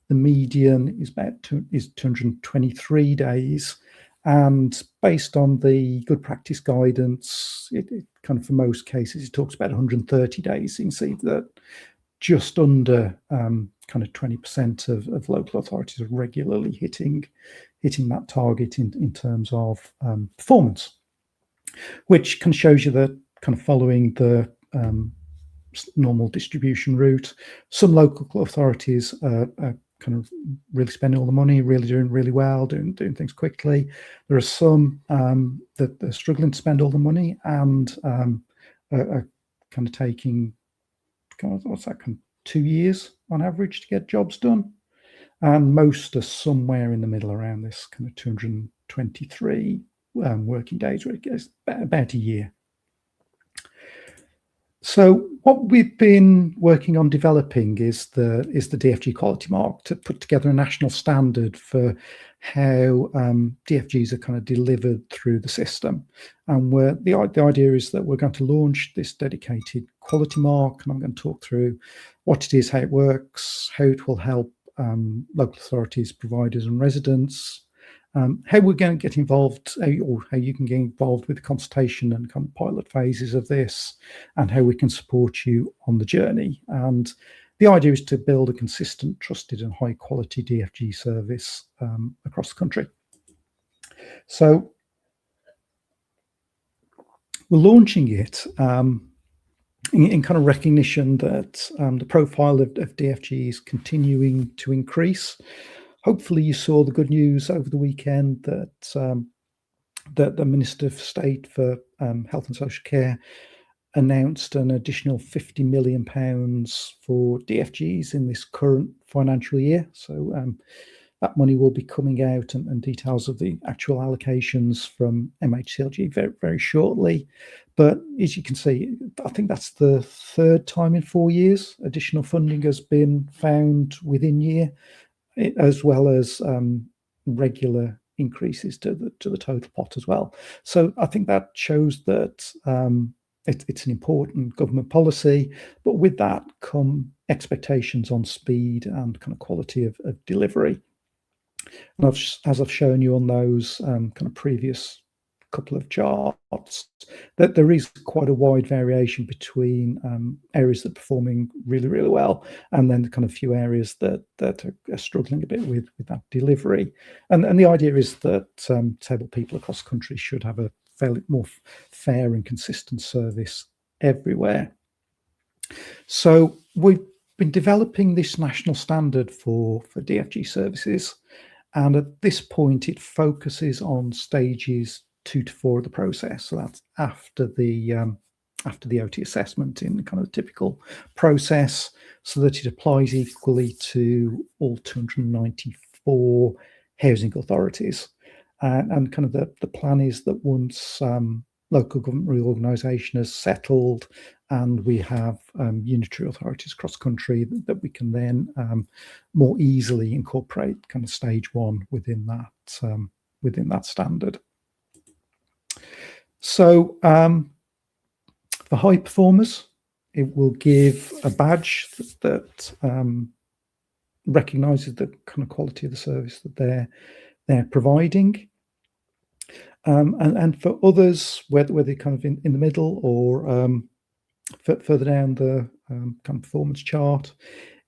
The median is 223 days, and based on the good practice guidance, it kind of for most cases it talks about 130 days. You can see that just under kind of 20% of local authorities are regularly hitting that target in terms of performance, which kind of shows you that kind of following the normal distribution route, some local authorities are kind of really spending all the money, really doing really well, doing things quickly. There are some that are struggling to spend all the money and are kind of taking kind of 2 years on average to get jobs done, and most are somewhere in the middle around this kind of 223 working days, where it gets about a year. So what we've been working on developing is the DFG Quality Mark, to put together a national standard for how DFGs are kind of delivered through the system. And the idea is that we're going to launch this dedicated quality mark, and I'm going to talk through what it is, how it works, how it will help local authorities, providers, and residents. How we're going to get involved, or how you can get involved with the consultation and kind of pilot phases of this, and how we can support you on the journey. And the idea is to build a consistent, trusted, and high quality DFG service across the country. So we're launching it in kind of recognition that the profile of DFG is continuing to increase. Hopefully you saw the good news over the weekend that the Minister for State for Health and Social Care announced an additional £50 million for DFGs in this current financial year. So that money will be coming out, and details of the actual allocations from MHCLG very, very shortly. But as you can see, I think that's the third time in 4 years additional funding has been found within year, as well as regular increases to the total pot as well. So I think that shows that it's an important government policy, but with that come expectations on speed and kind of quality of delivery. And as I've shown you on those kind of previous couple of charts, that there is quite a wide variation between areas that are performing really, really well, and then the kind of few areas that are struggling a bit with that delivery. And the idea is that disabled people across the country should have a fairly more fair and consistent service everywhere. So we've been developing this national standard for DFG services, and at this point it focuses on stages 2 to 4 of the process. So that's after the OT assessment in kind of the typical process, so that it applies equally to all 294 housing authorities. And kind of the plan is that once local government reorganisation has settled and we have unitary authorities across the country, that we can then more easily incorporate kind of stage 1 within that standard. So for high performers, it will give a badge that recognises the kind of quality of the service that they're providing. And for others, whether they're kind of in the middle or further down the kind of performance chart,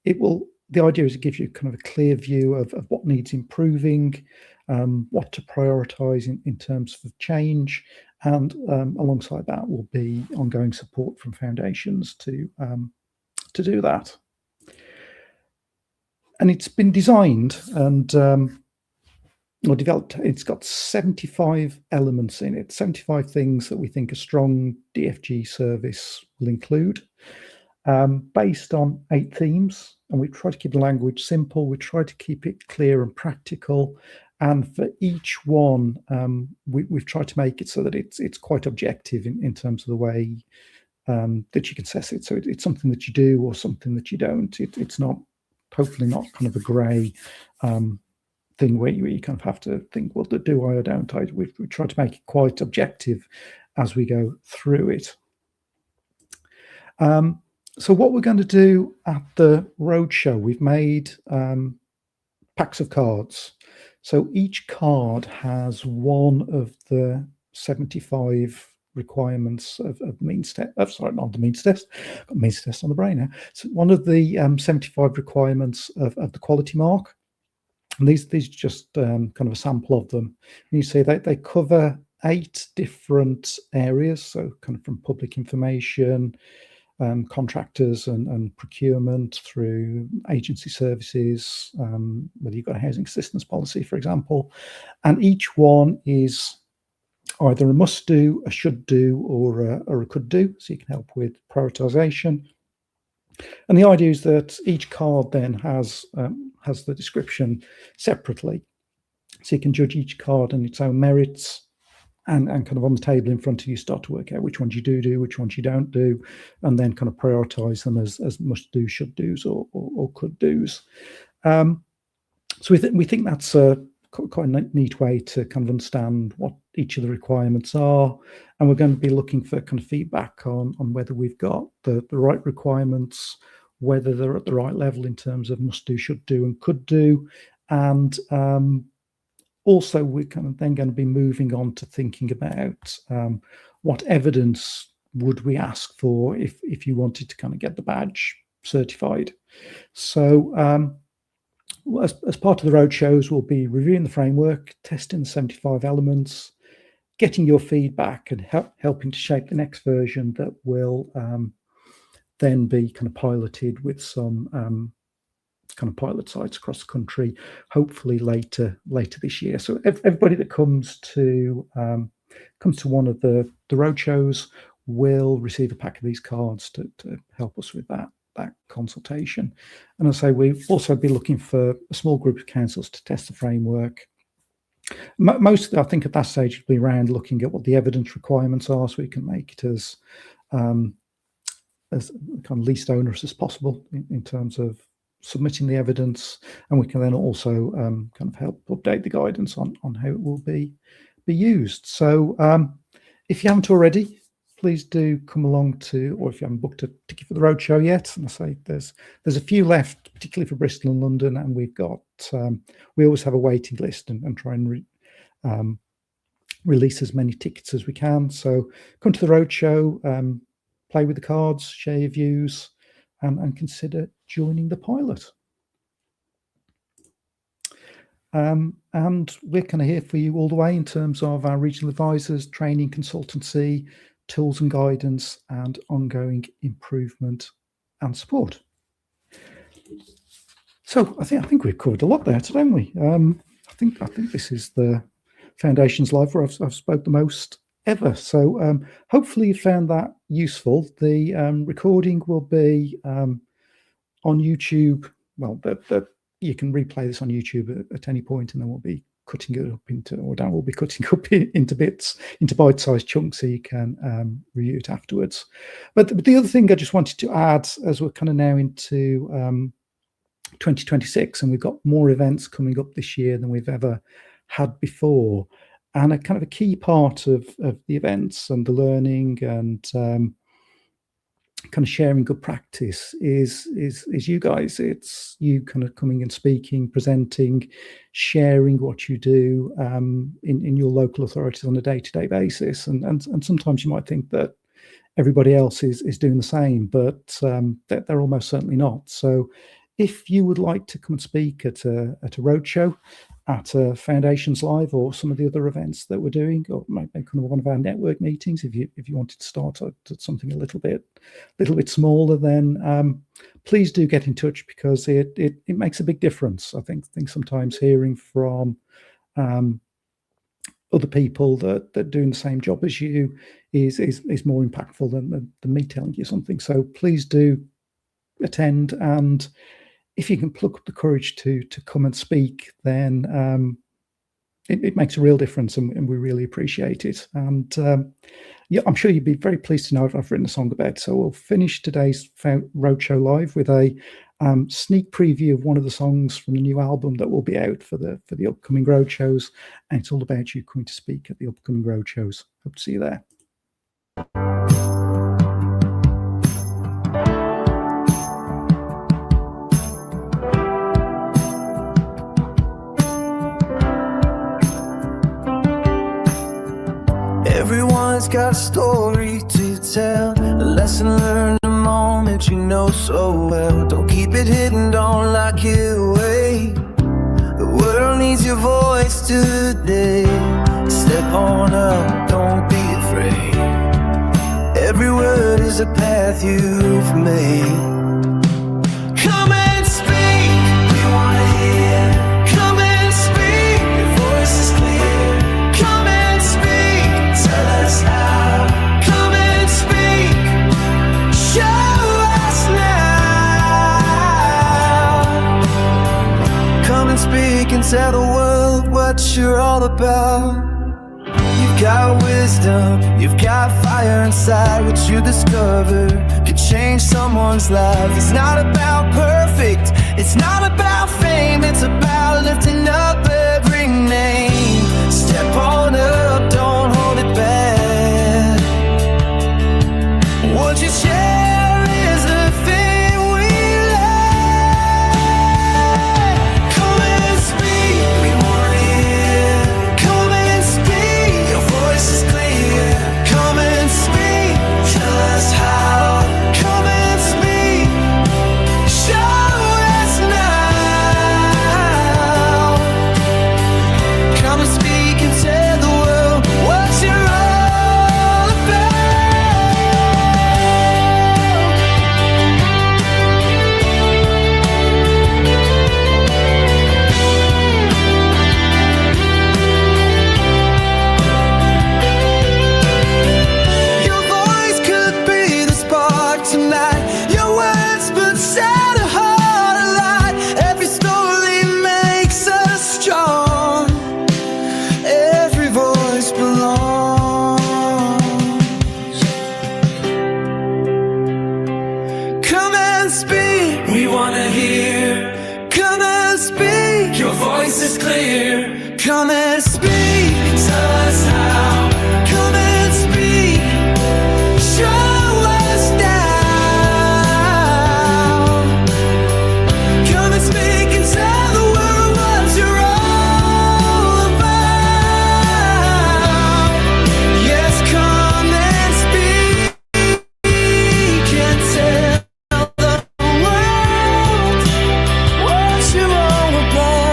the idea is it gives you kind of a clear view of what needs improving, what to prioritise in terms of change, and alongside that will be ongoing support from foundations to do that. And it's been designed and or developed. It's got 75 elements in it, 75 things that we think a strong DFG service will include, based on 8 themes. And we try to keep the language simple. We try to keep it clear and practical. And for each one, we've tried to make it so that it's quite objective in terms of the way that you can assess it. So it's something that you do or something that you don't. It's not, hopefully not kind of a grey thing where you kind of have to think, well, do I or don't I? We try to make it quite objective as we go through it. So what we're going to do at the roadshow, we've made packs of cards. So each card has one of the 75 requirements of means test. Sorry, not the means test. Got means test on the brain now. So one of the 75 requirements of the quality mark. And these just kind of a sample of them. And you see they cover 8 different areas. So kind of from public information, contractors and procurement, through agency services, whether you've got a housing assistance policy, for example. And each one is either a must do, a should do, or a could do. So you can help with prioritization. And the idea is that each card then has the description separately. So you can judge each card on its own merits, and kind of on the table in front of you start to work out which ones you do, which ones you don't do, and then kind of prioritize them as must do, should do's, or could do's. So we think that's quite a neat way to kind of understand what each of the requirements are, and we're going to be looking for kind of feedback on whether we've got the right requirements, whether they're at the right level in terms of must do, should do, and could do, and also we're kind of then going to be moving on to thinking about what evidence would we ask for if you wanted to kind of get the badge certified. So as part of the roadshows, we'll be reviewing the framework, testing the 75 elements, getting your feedback, and helping to shape the next version that will then be kind of piloted with some kind of pilot sites across the country, hopefully later this year. So everybody that comes to one of the roadshows will receive a pack of these cards to help us with that consultation. And as I say, we'll also be looking for a small group of councils to test the framework. Most, I think, at that stage will be around looking at what the evidence requirements are, so we can make it as kind of least onerous as possible in terms of submitting the evidence, and we can then also kind of help update the guidance on how it will be used. So if you haven't already, please do come along to, or if you haven't booked a ticket for the roadshow yet, and I say there's a few left, particularly for Bristol and London, and we've got we always have a waiting list and try and release as many tickets as we can. So come to the roadshow, play with the cards, share your views, and consider joining the pilot. And we're kind of here for you all the way in terms of our regional advisors, training, consultancy, tools and guidance, and ongoing improvement and support. So I think we've covered a lot there today, haven't we? I think this is the Foundations Live where I've spoke the most ever. So hopefully you found that useful. The recording will be on YouTube. Well, you can replay this on YouTube at any point, and then we'll be cutting it up into, or Dan will be cutting up into bits, into bite-sized chunks, so you can review it afterwards. But the other thing I just wanted to add, as we're kind of now into 2026, and we've got more events coming up this year than we've ever had before, and a kind of a key part of the events and the learning and kind of sharing good practice is you guys. It's you kind of coming and speaking, presenting, sharing what you do in your local authorities on a day-to-day basis, and sometimes you might think that everybody else is doing the same, but they're almost certainly not. So if you would like to come and speak at a roadshow, at a Foundations Live, or some of the other events that we're doing, or maybe kind of one of our network meetings, if you wanted to start at something a little bit smaller, then please do get in touch, because it makes a big difference. I think sometimes hearing from other people that are doing the same job as you is more impactful than me telling you something. So please do attend, and if you can pluck up the courage to come and speak, then it makes a real difference, and we really appreciate it. And yeah, I'm sure you'd be very pleased to know I've written a song about it. So we'll finish today's Roadshow Live with a sneak preview of one of the songs from the new album that will be out for the upcoming roadshows, and it's all about you coming to speak at the upcoming roadshows. Hope to see you there. Everyone's got a story to tell, a lesson learned, a moment you know so well. Don't keep it hidden, don't lock it away. The world needs your voice today. Step on up, don't be afraid. Every word is a path you've made. Come and speak, we wanna hear. Come and speak, your voice is clear. Come and speak, tell us how. Come and speak, show us now. Come and speak and tell the world what you're all about. You've got wisdom, you've got fire inside. What you discover could change someone's life. It's not about perfect, it's not about fame, it's about lifting up every name. Step on up, don't hold it back. What you share is the thing we lack. Come and speak, we wanna hear. Come and speak, your voice is clear. Come and speak, tell us how. Come and speak, show us now. Come and speak and tell the world what you're all Your voice could be the spark tonight. Your words would set a heart alight. Every story makes us strong. Every voice belongs. Come and speak, we wanna hear. Come and speak, your voice is clear. Come and speak, tell us how. Come and speak, show us now. Come and speak and tell the world what you're all about. Yes, come and speak and tell the world what you're all about.